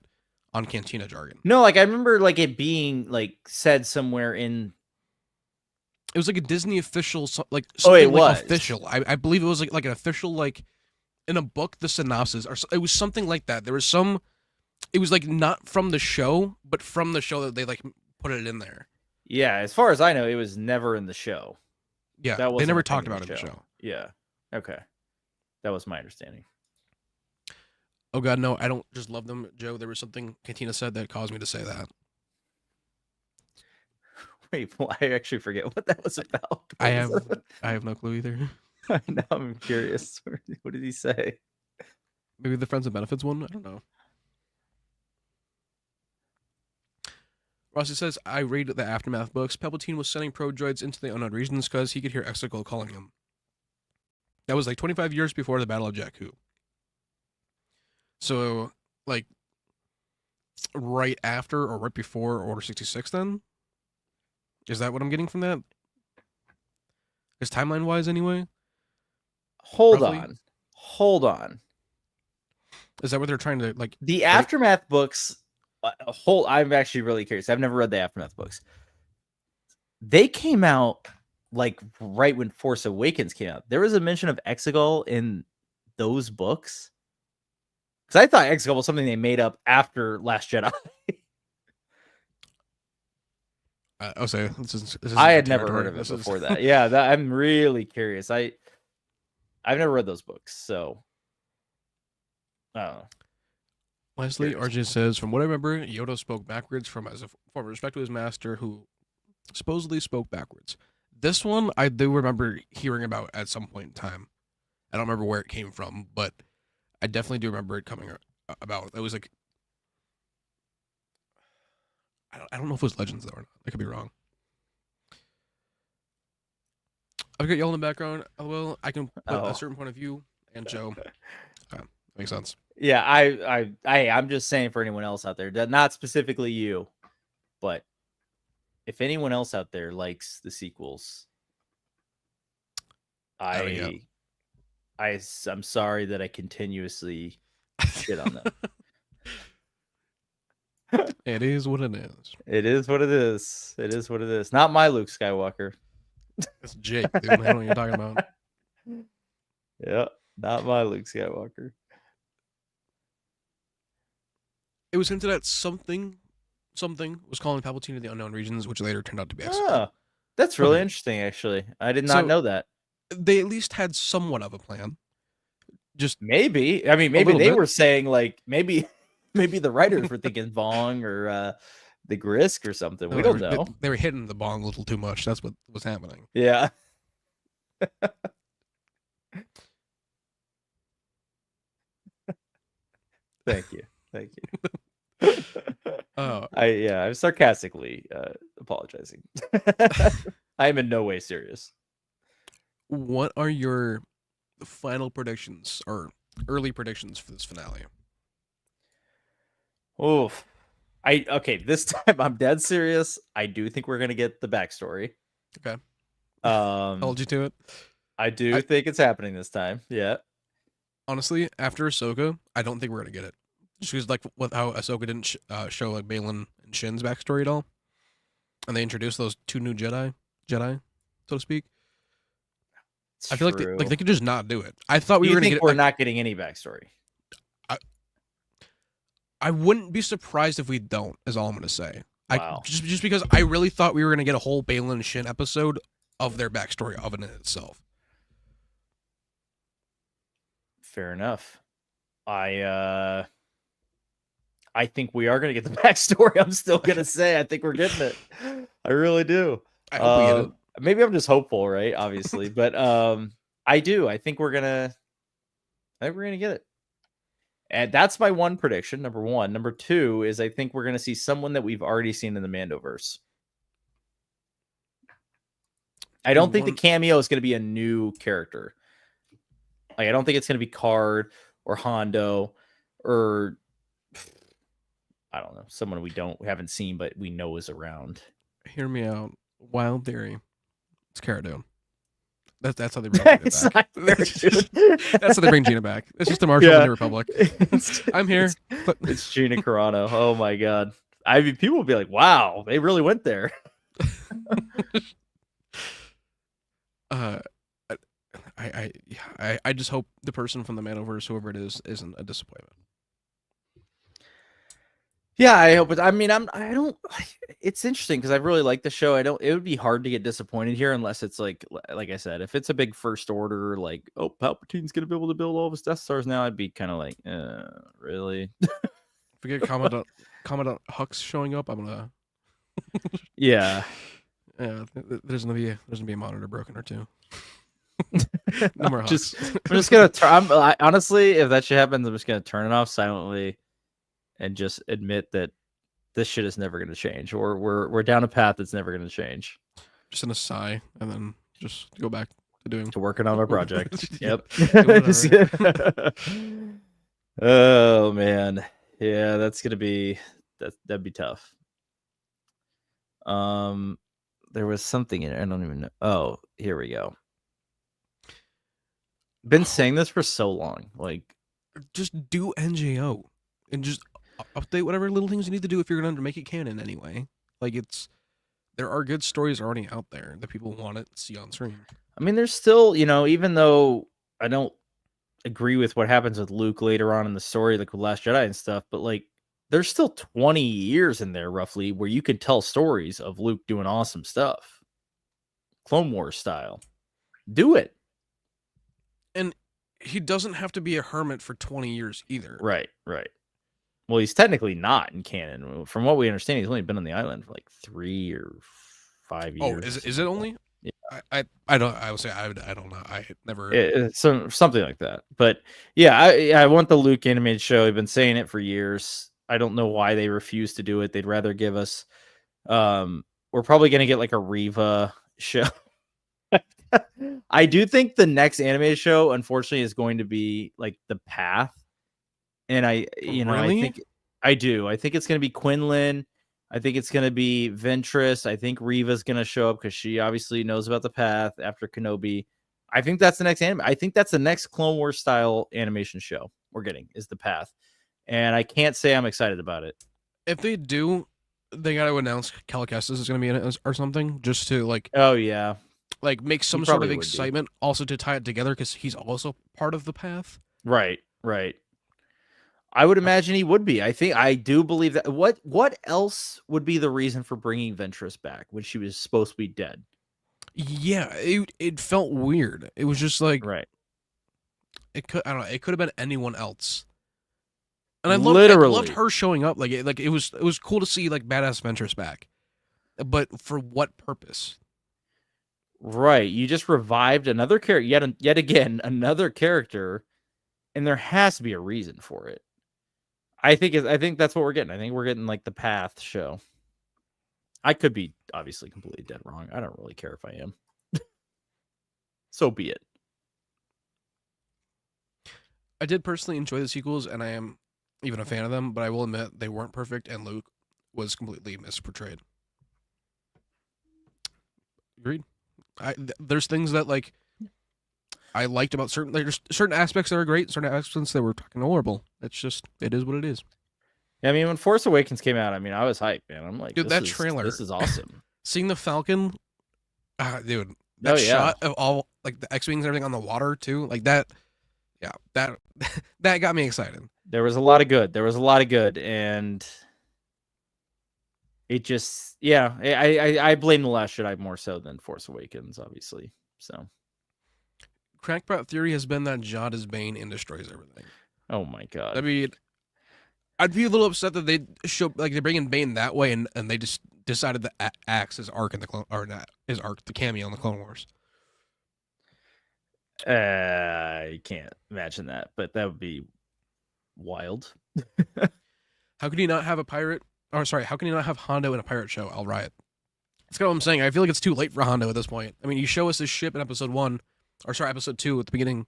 on Cantina Jargon. No, like I remember like it being like said somewhere in. It was like a Disney official, like it like was official. I believe it was like an official, like in a book, the synopsis, or it was something like that. There was some. It was like not from the show, but from the show that they like put it in there. Yeah, as far as I know, it was never in the show. Yeah, they never talked about it in the show. Yeah. Okay. That was my understanding. Oh god, no, I don't just love them, Joe. There was something Cantina said that caused me to say that. Wait, well, I actually forget what that was about. I have no clue either. Now I'm curious. What did he say? Maybe the Friends and Benefits one? I don't know. Rossi says, I read the Aftermath books. Palpatine was sending probe droids into the unknown regions because he could hear Exegol calling him. That was like 25 years before the Battle of Jakku. So, like, right after or right before Order 66 then? Is that what I'm getting from that? Is timeline-wise anyway? Hold roughly? on. Is that what they're trying to, like... The Aftermath books... I'm actually really curious. I've never read the Aftermath books. They came out like right when Force Awakens came out. There was a mention of Exegol in those books. Because I thought Exegol was something they made up after Last Jedi. I'll say this is I had never heard of it before that. Yeah, I'm really curious. I've never read those books, so I don't know. Leslie RJ says, from what I remember, Yoda spoke backwards from as a form of respect to his master, who supposedly spoke backwards. This one I do remember hearing about at some point in time. I don't remember where it came from, but I definitely do remember it coming about. It was like, I don't know if it was Legends though or not. I could be wrong. I've got y'all in the background. Well, I can put a certain point of view, and Joe. Makes sense. Yeah, I'm just saying for anyone else out there, not specifically you, but if anyone else out there likes the sequels, I'm sorry that I continuously shit on them. It is what it is. It is what it is. It is what it is. Not my Luke Skywalker. It's Jake, dude. I don't know what you're talking about. Yeah, not my Luke Skywalker. It was hinted at something was calling Palpatine to the unknown regions, which later turned out to be Exegol. That's really interesting, actually. I did not know that. They at least had somewhat of a plan. Just maybe. I mean, maybe they were saying like maybe the writers were thinking Vong or the Grisk or something. We don't know. They were hitting the bong a little too much. That's what was happening. Yeah. Thank you. I'm sarcastically apologizing. I am in no way serious. what are your final predictions or early predictions for this finale? Oof. Okay, this time I'm dead serious. I do think we're gonna get the backstory. Okay, Um, hold you to it. I do I think it's happening this time. Yeah. honestly, after Ahsoka, I don't think we're gonna get it. Just because like with how Ahsoka didn't show like Balin and Shin's backstory at all, and they introduced those two new Jedi, so to speak. It's I feel like true. they could just not do it. I thought Do we you were gonna think get it. we're Like not getting any backstory? I, I wouldn't be surprised if we don't. Is all I'm gonna say. I Wow. just because I really thought we were gonna get a whole Balin and Shin episode of their backstory of it in itself. Fair enough. I think we are gonna get the backstory. I'm still gonna say I think we're getting it. I really do. I hope we get it. Maybe I'm just hopeful, right? Obviously, but I do. I think we're gonna get it. And that's my one prediction. Number one. Number two is I think we're gonna see someone that we've already seen in the Mandoverse. I don't think the cameo is gonna be a new character. Like, I don't think it's gonna be Card or Hondo or I don't know, someone we haven't seen but we know is around. Hear me out. Wild theory. It's Cara Dune. That's how they bring Gina back. That's how they bring Gina back. It's just the Marshal of the New Republic. I'm here. It's Gina Carano. Oh my god. I mean, people will be like, "Wow, they really went there." I just hope the person from the Mandoverse, whoever it is, isn't a disappointment. Yeah, I hope it. I mean, I don't. It's interesting because I really like the show. I don't. It would be hard to get disappointed here unless it's like I said, if it's a big first order, like Palpatine's gonna be able to build all of his Death Stars now, I'd be kind of like, really? If we get Commandant Hux showing up, I'm gonna. Yeah. Yeah, there's gonna be a monitor broken or two. No more Hux. I'm just gonna turn. Honestly, if that shit happens, I'm just gonna turn it off silently. And just admit that this shit is never going to change, or we're down a path that's never going to change. Just in a sigh, and then just go back to working on our project. Yep. Yeah, Oh man, yeah, that'd be tough. There was something in it. I don't even know. Oh, here we go. Been saying this for so long. Like, just do NJO and just update whatever little things you need to do if you're going to make it canon anyway. Like, there are good stories already out there that people want to see on screen. I mean, there's still, even though I don't agree with what happens with Luke later on in the story, like with Last Jedi and stuff, but like there's still 20 years in there roughly where you can tell stories of Luke doing awesome stuff. Clone Wars style. Do it. And he doesn't have to be a hermit for 20 years either. Right. Well, he's technically not in canon. From what we understand, he's only been on the island for like 3 or 5 years. Oh, is it only? Yeah. I don't. I would say I don't know. I never. Something like that. But yeah, I want the Luke animated show. I've been saying it for years. I don't know why they refuse to do it. They'd rather give us. We're probably gonna get like a Reva show. I do think the next animated show, unfortunately, is going to be like The Path. And I think I do. I think it's going to be Quinlan. I think it's going to be Ventress. I think Reva's going to show up because she obviously knows about the path after Kenobi. I think that's the next anime. I think that's the next Clone Wars style animation show we're getting is The Path. And I can't say I'm excited about it. If they do, they got to announce Cal Kestis is going to be in it or something just to like. Oh, yeah. Like make some sort of excitement also to tie it together because he's also part of the path. Right. I would imagine he would be. I do believe that. What else would be the reason for bringing Ventress back when she was supposed to be dead? Yeah, it felt weird. It was just like right. I don't know. It could have been anyone else. And I loved her showing up. Like it was cool to see like badass Ventress back, but for what purpose? Right. You just revived another character yet again another character, and there has to be a reason for it. I think that's what we're getting. I think we're getting like the Path show. I could be obviously completely dead wrong. I don't really care if I am. so be it. I did personally enjoy the sequels, and I am even a fan of them, but I will admit they weren't perfect, and Luke was completely misportrayed. Agreed. There's things that like I liked about certain there's certain aspects that are great, certain aspects that were fucking horrible. It's just it is what it is. Yeah, I mean, when Force Awakens came out, I mean, I was hyped, man. I'm like, Dude, that trailer, this is awesome. seeing the Falcon, dude, Oh, that yeah. shot of all like the X-wings and everything on the water too, like that. Yeah, that that got me excited. There was a lot of good. There was a lot of good, and it just, yeah, I blame The Last Jedi more so than Force Awakens, obviously. So, Crackpot theory has been that Jod is Bane and destroys everything. oh my god. I mean, I'd be a little upset that they show like they bring in Bane that way, and they just decided to axe his arc in the clone or not his arc, the cameo in the Clone Wars. I can't imagine that, but that would be wild. How could he not have a pirate? Or sorry, how can he not have Hondo in a pirate show? I'll riot. That's kind of what I'm saying. I feel like it's too late for Hondo at this point. I mean, you show us his ship in episode 1, or sorry, episode 2 at the beginning.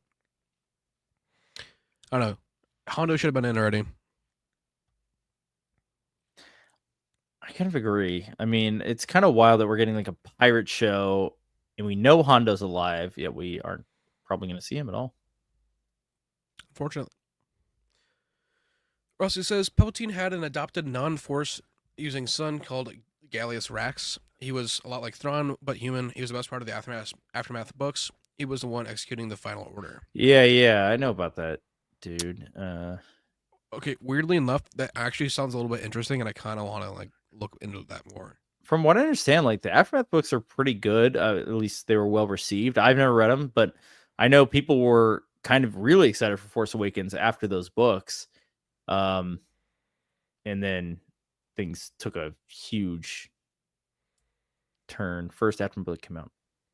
I don't know. Hondo should have been in already. I kind of agree. I mean, it's kind of wild that we're getting like a pirate show, and we know Hondo's alive, yet we aren't probably going to see him at all. Unfortunately. Rossi says Palpatine had an adopted non-force using son called Gallius Rax. He was a lot like Thrawn, but human. He was the best part of the Aftermath books. He was the one executing the final order. Yeah, I know about that, dude. Okay, weirdly enough, that actually sounds a little bit interesting, and I kind of want to like look into that more. From what I understand, like the Aftermath books are pretty good. At least they were well received. I've never read them, but I know people were kind of really excited for Force Awakens after those books. And then things took a huge turn. First Aftermath book came out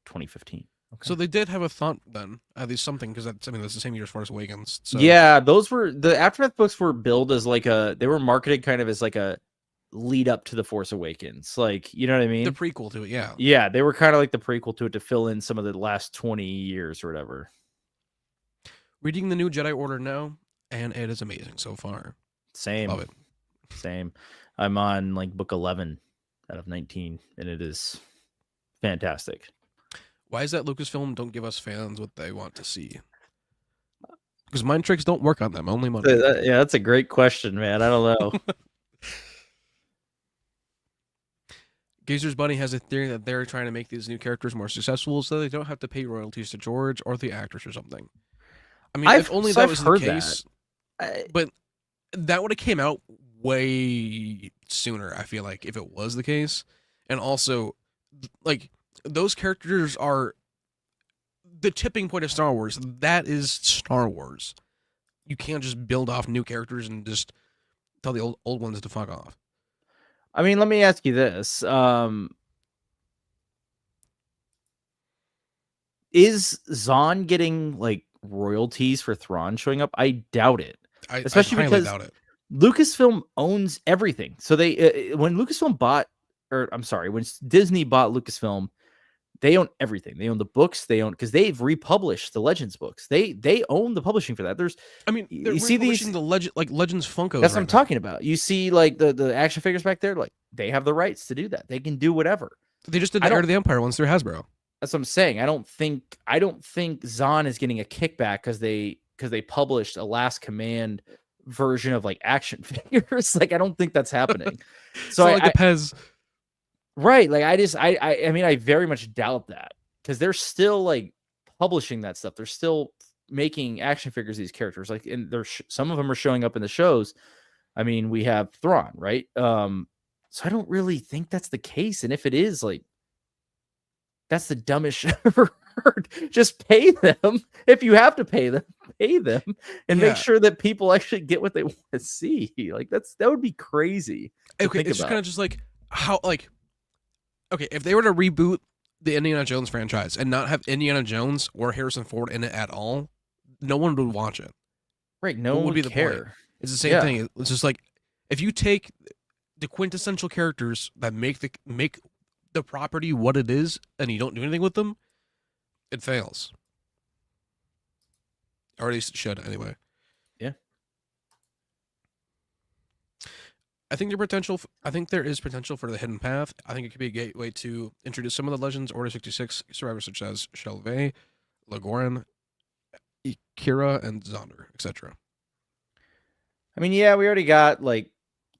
2015. Okay. So they did have a thought then, at least something, because that's the same year as Force Awakens. So. Yeah, those were the Aftermath books were billed as like they were marketed kind of as like a lead up to the Force Awakens, like, you know what I mean? The prequel to it, yeah. Yeah, they were kind of like the prequel to it to fill in some of the last 20 years or whatever. Reading the new Jedi Order now, and it is amazing so far. Same. Love it. Same. I'm on like book 11 out of 19, and it is fantastic. Why is that Lucasfilm don't give us fans what they want to see? Because mind tricks don't work on them, only money. Yeah, that's a great question, man. I don't know. Gazer's Bunny has a theory that they're trying to make these new characters more successful so they don't have to pay royalties to George or the actors or something. I mean, if only that was the case. But that would have came out way sooner, I feel like, if it was the case. And also, like, those characters are the tipping point of Star Wars. That is Star Wars. You can't just build off new characters and just tell the old ones to fuck off. I mean, let me ask you this. Is Zahn getting like royalties for Thrawn showing up? I doubt it. Especially because doubt it. Lucasfilm owns everything. So they when Lucasfilm bought, or I'm sorry, when Disney bought Lucasfilm, they own everything. They own the books. They own, because they've republished the Legends books. They own the publishing for that. There's, I mean, they're you see these the Legends Funkos. That's what I'm talking about. You see, like the action figures back there, like they have the rights to do that. They can do whatever. They just did the Heir of the Empire ones through Hasbro. That's what I'm saying. I don't think Zahn is getting a kickback because they published a Last Command version of like action figures. Like, I don't think that's happening. So like the Pez. Right. Like I mean, I very much doubt that, because they're still like publishing that stuff. They're still making action figures of these characters. Like, and there's some of them are showing up in the shows. I mean, we have Thrawn, right? So I don't really think that's the case. And if it is, like, that's the dumbest shit I've ever heard. Just pay them. If you have to pay them, and make sure that people actually get what they want to see. Like, that would be crazy. Okay, it's just kind of just like how, like, okay, if they were to reboot the Indiana Jones franchise and not have Indiana Jones or Harrison Ford in it at all, no one would watch it. Right, no one would be the point. It's the same thing. It's just like, if you take the quintessential characters that make the property what it is, and you don't do anything with them, it fails. or at least it should anyway. Yeah. I think I think there is potential for the hidden path. I think it could be a gateway to introduce some of the legends, Order 66 survivors such as Shelve, Lagoran, Ikira, and Zonder, etc. I mean, yeah, we already got like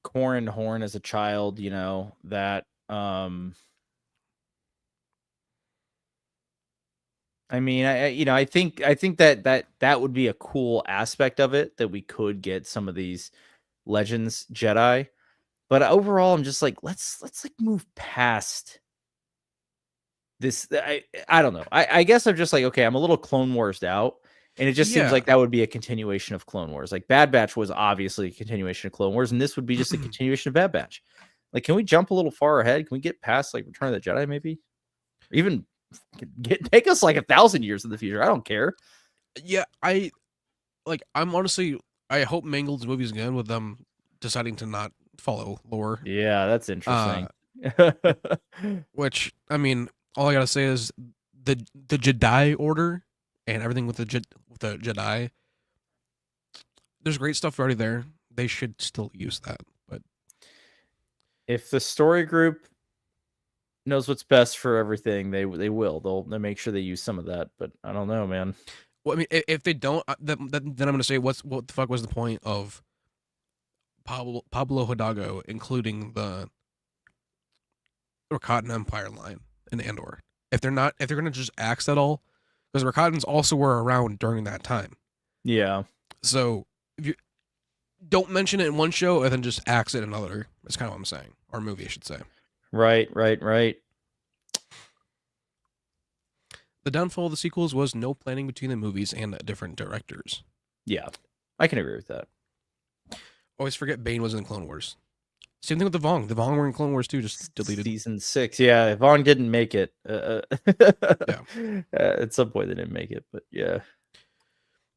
Corin Horn as a child, you know, that I mean, I think that would be a cool aspect of it, that we could get some of these legends Jedi. But overall, I'm just like, let's like move past this. I don't know. I guess I'm just like, okay, I'm a little Clone Wars out, and it just seems Yeah. like that would be a continuation of Clone Wars. Like Bad Batch was obviously a continuation of Clone Wars, and this would be just a continuation of Bad Batch. Like, can we jump a little far ahead? Can we get past like Return of the Jedi, maybe? Or even take us like 1,000 years in the future. I don't care. Yeah, I'm honestly, I hope Mangold's movie's again with them deciding to not follow lore. Yeah, that's interesting. Which, I mean, all I gotta say is the Jedi Order and everything with the Jedi. There's great stuff already there. They should still use that, but if the story group knows what's best for everything, they will. They'll make sure they use some of that. But I don't know, man. well, I mean, if they don't, then I'm gonna say what the fuck was the point of Pablo Hidalgo including the Rakatan Empire line in Andor? If they're gonna just axe that all, because Rakatans also were around during that time. Yeah. So if you don't mention it in one show and then just axe it in another, that's kind of what I'm saying, or movie, I should say. Right. The downfall of the sequels was no planning between the movies and different directors. Yeah, I can agree with that. Always forget Bane was in Clone Wars. Same thing with the Vong. The Vong were in Clone Wars too, just deleted. Season 6. Yeah, Vaughn didn't make it. Yeah. At some point they didn't make it, but yeah.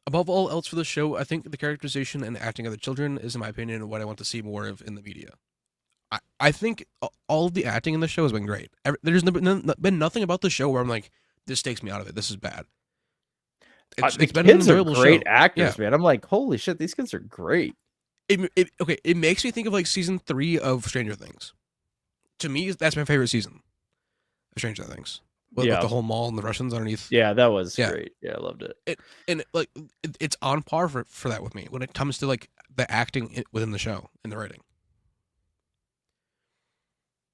Above all else for the show, I think the characterization and acting of the children is, in my opinion, what I want to see more of in the media. I think all of the acting in the show has been great. There's been nothing about the show where I'm like, this takes me out of it. This is bad. It's been an enjoyable great show. Actors, man. I'm like, holy shit, these kids are great. It makes me think of like season 3 of Stranger Things. To me, that's my favorite season of Stranger Things. With the whole mall and the Russians underneath. Yeah, that was great. Yeah, I loved it. It's on par for that with me when it comes to like the acting within the show and the writing.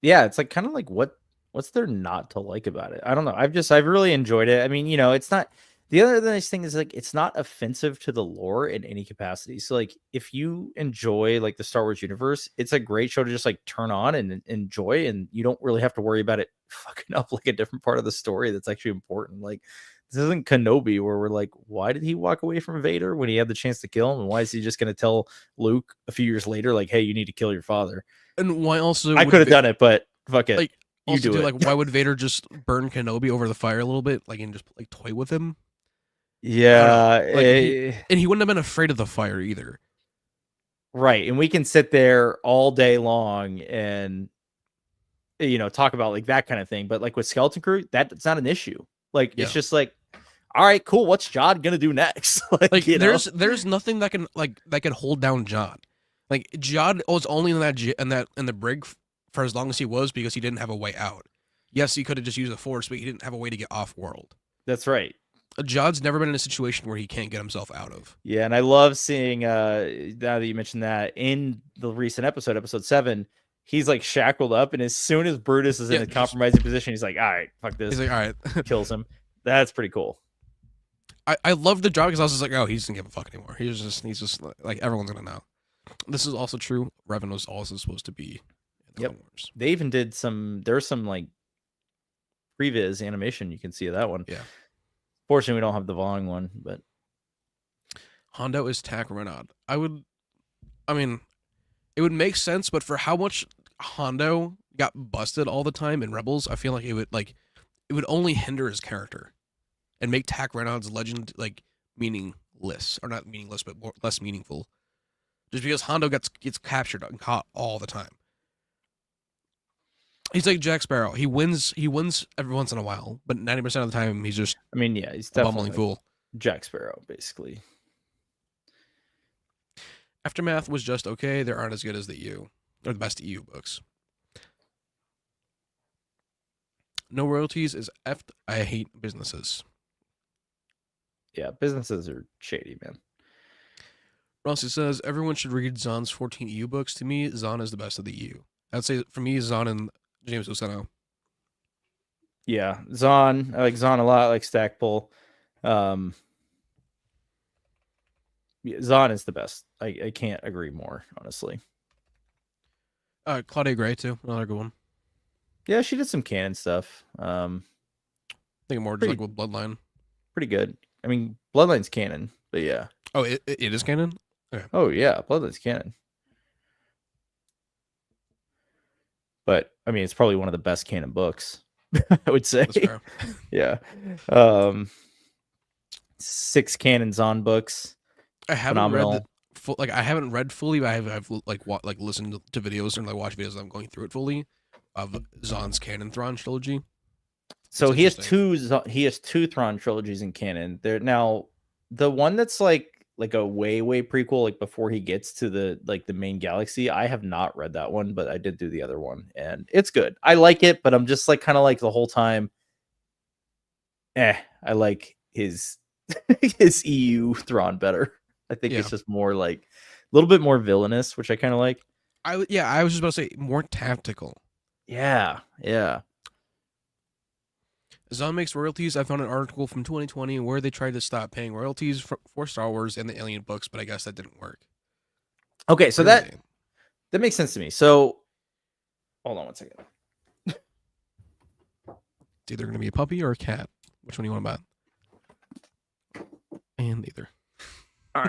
Yeah, it's like kind of like what's there not to like about it? I don't know. I've really enjoyed it. I mean, you know, it's not. The other nice thing is like it's not offensive to the lore in any capacity. So like if you enjoy like the Star Wars universe, it's a great show to just like turn on and enjoy, and you don't really have to worry about it fucking up like a different part of the story that's actually important. Like this isn't Kenobi where we're like, why did he walk away from Vader when he had the chance to kill him? And why is he just going to tell Luke a few years later, like, hey, you need to kill your father? And why also I could have done it, but fuck it. Like, you do it. Like, why would Vader just burn Kenobi over the fire a little bit, like, and just like toy with him? Yeah, and he wouldn't have been afraid of the fire either. Right, and we can sit there all day long and talk about like that kind of thing, but like with Skeleton Crew, that's not an issue. Like it's just like, all right, cool. What's Jod gonna do next? like there's nothing that can hold down Jod. Like Jod was only in the brig for as long as he was because he didn't have a way out. Yes, he could have just used the Force, but he didn't have a way to get off world. That's right. Jod's never been in a situation where he can't get himself out of. Yeah, and I love seeing now that you mentioned that in the recent episode 7, he's like shackled up, and as soon as Brutus is in a compromising position, he's like, all right, fuck this. He's like, all right. Kills him. That's pretty cool. I love the Jod because I was just like, oh, he doesn't give a fuck anymore. He's just like everyone's gonna know. This is also true. Revan was also supposed to be in the Clone Wars. They even did there's some like previs animation you can see of that one. Yeah. Fortunately, we don't have the Vong one, but Hondo is Tak Renaud. It would make sense, but for how much Hondo got busted all the time in Rebels, I feel like it would only hinder his character and make Tak Renaud's legend like meaningless, or not meaningless, but less meaningful. Just because Hondo gets captured and caught all the time. He's like Jack Sparrow. He wins every once in a while, but 90% of the time he's just he's a bumbling fool. Jack Sparrow, basically. Aftermath was just okay. They aren't as good as the EU or the best EU books. No royalties is effed. I hate businesses. Yeah, businesses are shady, man. Rossi says everyone should read Zahn's 14 EU books. To me, Zahn is the best of the EU. I'd say for me, Zahn and James Oseno. Yeah, Zahn. I like Zahn a lot. I like Stackpole. Zahn is the best. I can't agree more, honestly. Claudia Gray too, another good one. Yeah, she did some canon stuff. I think more just like with Bloodline. Pretty good. I mean, Bloodline's canon, but yeah. Oh, it is canon? Okay. Oh, yeah, Bloodline's canon. But, I mean, it's probably one of the best canon books, I would say. That's fair. Yeah. 6 canon Zahn books. I haven't read I haven't read fully, but I've listened to videos and watched videos. I'm going through it fully of Zahn's canon Thrawn trilogy. So he has two Thrawn trilogies in canon. There now, the one that's like a way prequel, like before he gets to the main galaxy. I have not read that one, but I did do the other one, and it's good. I like it, but I'm just like kind of like the whole time. I like his his EU Thrawn better. I think it's just more like a little bit more villainous, which I kind of like. I was just about to say more tactical. Yeah. Zahn makes royalties. I found an article from 2020 where they tried to stop paying royalties for Star Wars and the Alien books, but I guess that didn't work. Okay, so that makes sense to me. So, hold on one second. It's either going to be a puppy or a cat. Which one do you want to buy? And neither. All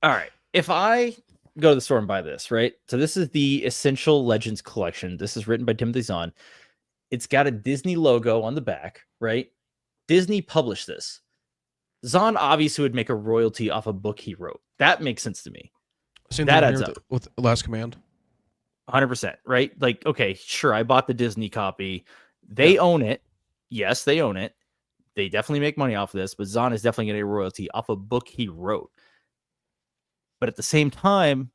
right. If I go to the store and buy this, right? So this is the Essential Legends collection. This is written by Timothy Zahn. It's got a Disney logo on the back, right? Disney published this. Zahn obviously would make a royalty off a book he wrote. That makes sense to me. Same that thing adds up. With Last Command. 100%, right? Like, okay, sure, I bought the Disney copy. They own it. Yes, they own it. They definitely make money off of this, but Zahn is definitely getting a royalty off a book he wrote. But at the same time,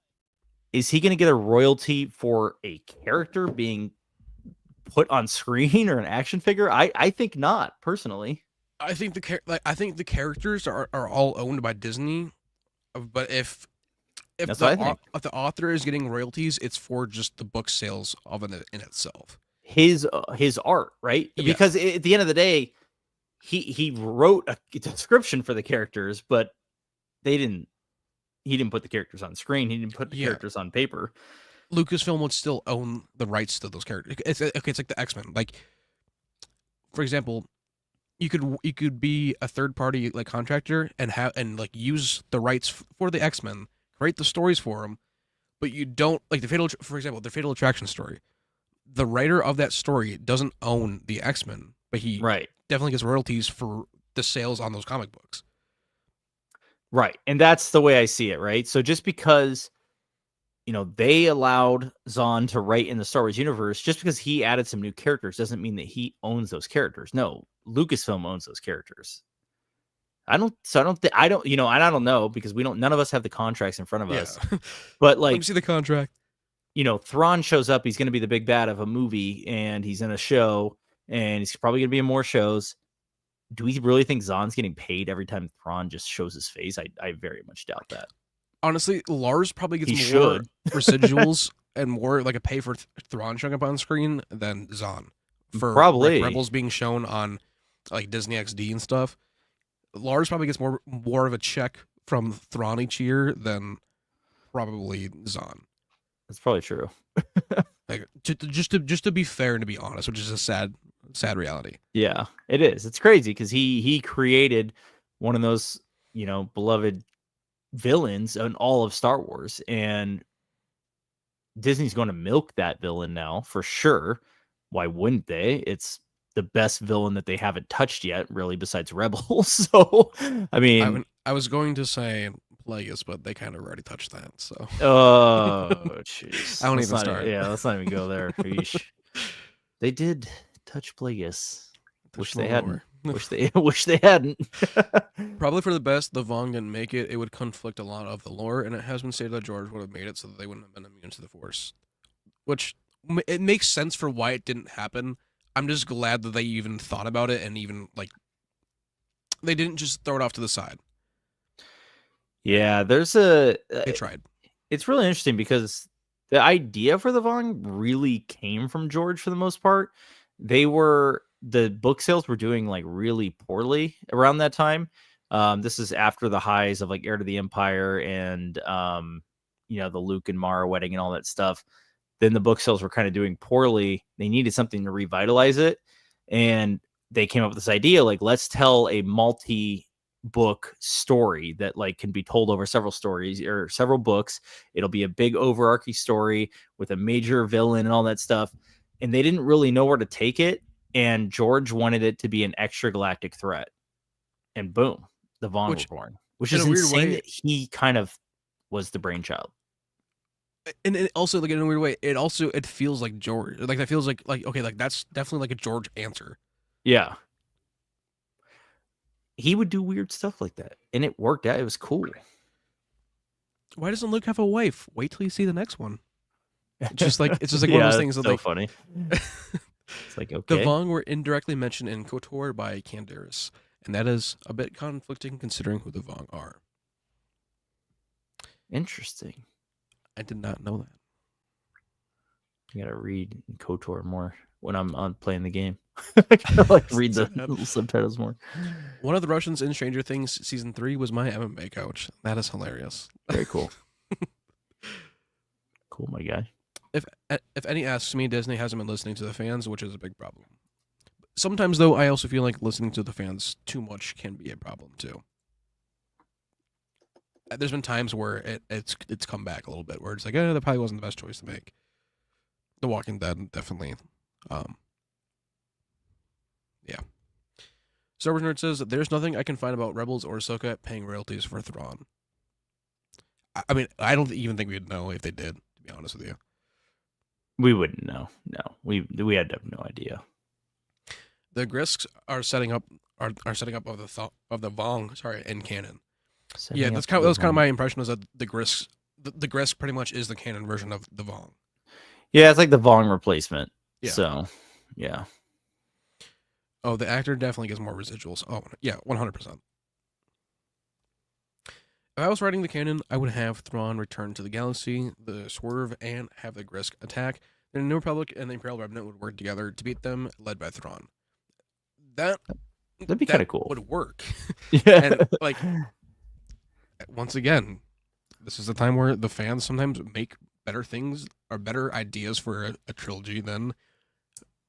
is he going to get a royalty for a character being put on screen or an action figure? I think not, personally. I think the characters are all owned by Disney, but if the author is getting royalties, it's for just the book sales of it in itself. His art, right? Yeah. Because at the end of the day, he wrote a description for the characters, but he didn't put the characters on screen. He didn't put the characters on paper. Lucasfilm would still own the rights to those characters. It's like the X-Men. Like, for example, you could be a third party like contractor and use the rights for the X-Men, write the stories for them, but you don't like for example, the Fatal Attraction story. The writer of that story doesn't own the X-Men, but he definitely gets royalties for the sales on those comic books. Right. And that's the way I see it, right? So just because, they allowed Zahn to write in the Star Wars universe, just because he added some new characters doesn't mean that he owns those characters. No, Lucasfilm owns those characters. I don't know because none of us have the contracts in front of us. But like, let me see the contract. Thrawn shows up, he's going to be the big bad of a movie and he's in a show and he's probably going to be in more shows. Do we really think Zahn's getting paid every time Thrawn just shows his face? I very much doubt that. Honestly, Lars probably gets more residuals and more like a pay for Thrawn showing up on screen than Zahn. For probably Rebels being shown on like Disney XD and stuff. Lars probably gets more of a check from Thrawn each year than probably Zahn. That's probably true. Like just to be fair and to be honest, which is a sad reality. Yeah, it is. It's crazy because he created one of those, beloved villains in all of Star Wars, and Disney's going to milk that villain now for sure. Why wouldn't they? It's the best villain that they haven't touched yet, really, besides Rebels. So, I mean, I was going to say Plagueis, but they kind of already touched that. So, oh, jeez, I don't even start. Yeah, let's not even go there. They did touch Plagueis. Wish they hadn't. wish they hadn't. Probably for the best. The Vong didn't make it. It would conflict a lot of the lore, and it has been stated that George would have made it so that they wouldn't have been immune to the Force. Which it makes sense for why it didn't happen. I'm just glad that they even thought about it and even like they didn't just throw it off to the side. Yeah, there's They tried. it's really interesting because the idea for the Vong really came from George for the most part. The book sales were doing like really poorly around that time. This is after the highs of like Heir to the Empire and the Luke and Mara wedding and all that stuff. Then the book sales were kind of doing poorly. They needed something to revitalize it, and they came up with this idea like, let's tell a multi-book story that like can be told over several stories or several books. It'll be a big overarching story with a major villain and all that stuff. And they didn't really know where to take it. And George wanted it to be an extra galactic threat. And boom, the Vong were born, which is insane that he kind of was the brainchild. And it also, like, in a weird way, it feels like George. Like, that feels like okay, like that's definitely like a George answer. Yeah. He would do weird stuff like that, and it worked out. It was cool. Why doesn't Luke have a wife? Wait till you see the next one. It's just like one of those things. That's so funny. It's like, okay. The Vong were indirectly mentioned in KOTOR by Candaris, and that is a bit conflicting considering who the Vong are. Interesting. I did not know that. You gotta read KOTOR more when I'm on playing the game. I gotta like read the little subtitles more. One of the Russians in Stranger Things season 3 was my MMA coach. That is hilarious. Very cool. Cool, my guy. If any asks me, Disney hasn't been listening to the fans, which is a big problem. Sometimes, though, I also feel like listening to the fans too much can be a problem too. There's been times where it's come back a little bit, where it's like, that probably wasn't the best choice to make. The Walking Dead, definitely. Yeah. Star Wars Nerd says, there's nothing I can find about Rebels or Ahsoka paying royalties for Thrawn. I mean, I don't even think we'd know if they did, to be honest with you. We wouldn't know. No, we had to have no idea. The Grisks are setting up of the Vong, in canon. Yeah, that was kind of my impression, was that the Grisk pretty much is the canon version of the Vong. Yeah, it's like the Vong replacement. Yeah. So, yeah. Oh, the actor definitely gets more residuals. Oh, yeah, 100%. If I was writing the canon, I would have Thrawn return to the galaxy, the Swerve, and have the Grisk attack. Then the New Republic and the Imperial Remnant would work together to beat them, led by Thrawn. That'd be kind of cool. Would work. Yeah. And, like, once again, this is a time where the fans sometimes make better things or better ideas for a trilogy than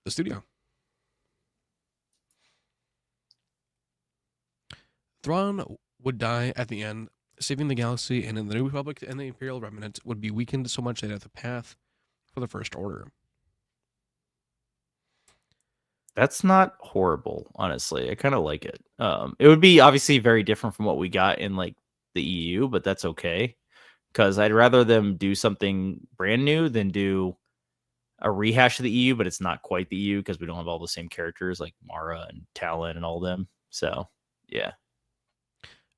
the studio. Thrawn would die at the end, saving the galaxy, and in the New Republic and the Imperial Remnant would be weakened so much they'd have the path for the First Order. That's not horrible, honestly. I kind of like it. It would be obviously very different from what we got in like the EU, but that's okay. Because I'd rather them do something brand new than do a rehash of the EU, but it's not quite the EU because we don't have all the same characters like Mara and Talon and all them. So, yeah.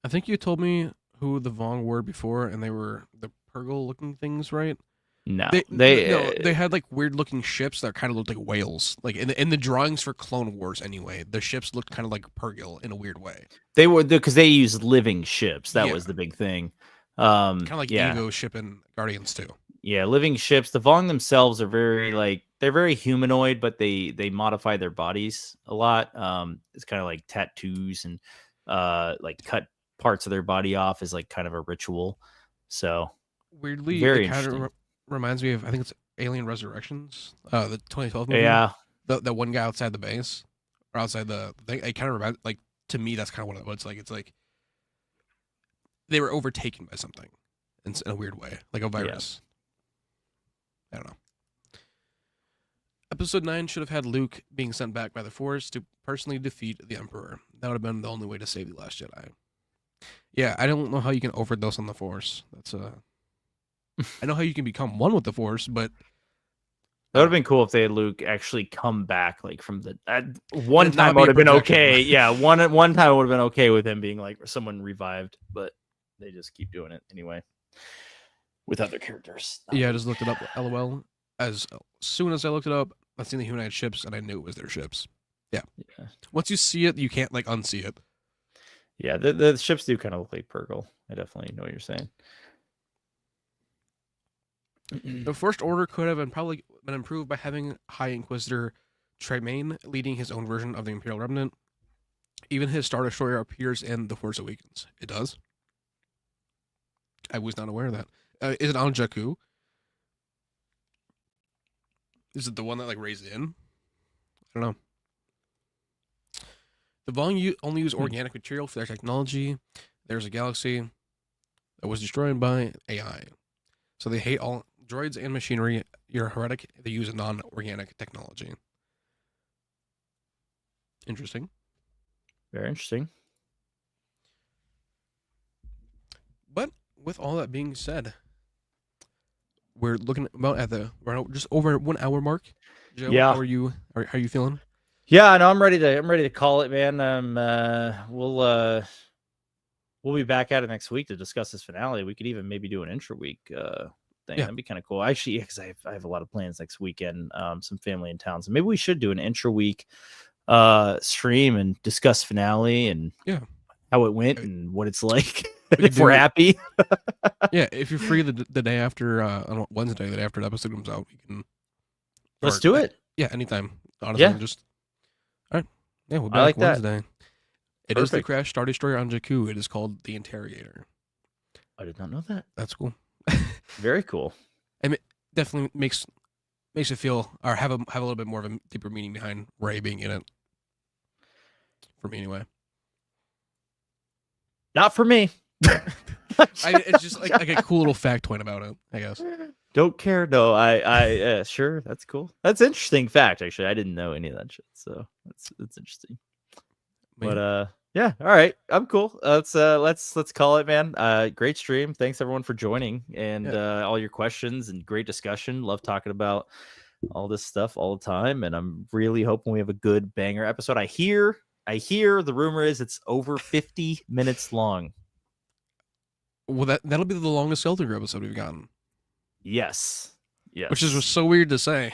I think you told me who the Vong were before, and they were the Purgle-looking things, right? No, they had like weird-looking ships that kind of looked like whales. Like in the drawings for Clone Wars, anyway, the ships looked kind of like Purgle in a weird way. They were because they used living ships. That was the big thing. Kind of like Ego's ship in Guardians too. Yeah, living ships. The Vong themselves are they're very humanoid, but they modify their bodies a lot. It's kind of like tattoos and like cut parts of their body off as like kind of a ritual. So weirdly, very it kind of reminds me of, I think it's Alien Resurrections, the 2012 movie. Yeah, the one guy outside the base or outside the thing. It kind of reminds, like, to me, that's kind of what it's like. It's like they were overtaken by something in a weird way, like a virus. Yeah. I don't know. Episode 9 should have had Luke being sent back by the Force to personally defeat the Emperor. That would have been the only way to save the Last Jedi. Yeah, I don't know how you can overdose on the Force. That's I know how you can become one with the Force, but That would have been cool if they had Luke actually come back, like from the one And time not be would a have been projection. okay. Yeah, one time would have been okay with him being like someone revived, but they just keep doing it anyway with other characters. Yeah, I just looked it up. LOL. As soon as I looked it up, I seen the humanoid ships, and I knew it was their ships. Yeah. Once you see it, you can't like unsee it. Yeah, the ships do kind of look like Purgle. I definitely know what you're saying. The First Order could have probably been improved by having High Inquisitor Tremaine leading his own version of the Imperial Remnant. Even his Star Destroyer appears in The Force Awakens. It does. I was not aware of that. Is it on Jakku? Is it the one that like raised in? I don't know. The Vong only use organic material for their technology. There's a galaxy that was destroyed by AI. So they hate all droids and machinery. You're heretic. They use a non-organic technology. Interesting. Very interesting. But with all that being said, we're looking about at we're just over 1 hour mark. Joe, Yeah. how are you? How are you feeling? Yeah, no, I'm ready to call it, man. We'll be back at it next week to discuss this finale. We could even maybe do an intro week thing. Yeah. That'd be kind of cool. Actually, because I have a lot of plans next weekend. Some family in town, so maybe we should do an intro week stream and discuss finale and how it went and what it's like. If we're happy. Yeah, if you're free the day after on Wednesday, the day after the episode comes out, we can. Let's do it. Yeah, anytime. Honestly, just all right. Yeah, we'll be back Wednesday. It is the Crash Star Destroyer on Jakku. It is called the Interrogator. I did not know that. That's cool. Very cool. And it definitely makes it feel or have a little bit more of a deeper meaning behind Rey being in it. For me, anyway. Not for me. It's just like a cool little factoid about it, I guess. Don't care. No, I sure. That's cool. That's an interesting fact. Actually, I didn't know any of that shit. So that's interesting. But yeah, all right. I'm cool. Let's call it, man. Great stream. Thanks everyone for joining and all your questions and great discussion. Love talking about all this stuff all the time, and I'm really hoping we have a good banger episode. I hear the rumor is it's over 50 minutes long. Well, that'll be the longest Celtic episode we've gotten. Yes. Which is just so weird to say.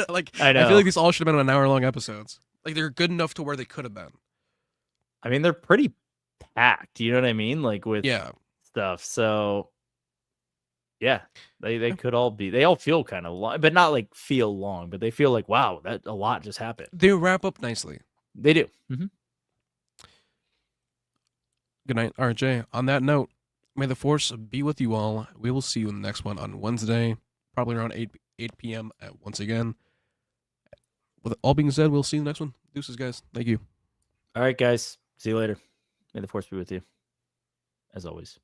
Like I know. I feel like these all should have been 1 hour long episodes. Like they're good enough to where they could have been. I mean, they're pretty packed. You know what I mean? Like with stuff. So yeah, they could all be. They all feel kind of long, but not like feel long. But they feel like wow, that a lot just happened. They wrap up nicely. They do. Mm-hmm. Good night, RJ. On that note, may the force be with you all. We will see you in the next one on Wednesday, probably around 8 p.m. Once again. With all being said, we'll see you in the next one. Deuces, guys. Thank you. All right, guys. See you later. May the force be with you, as always.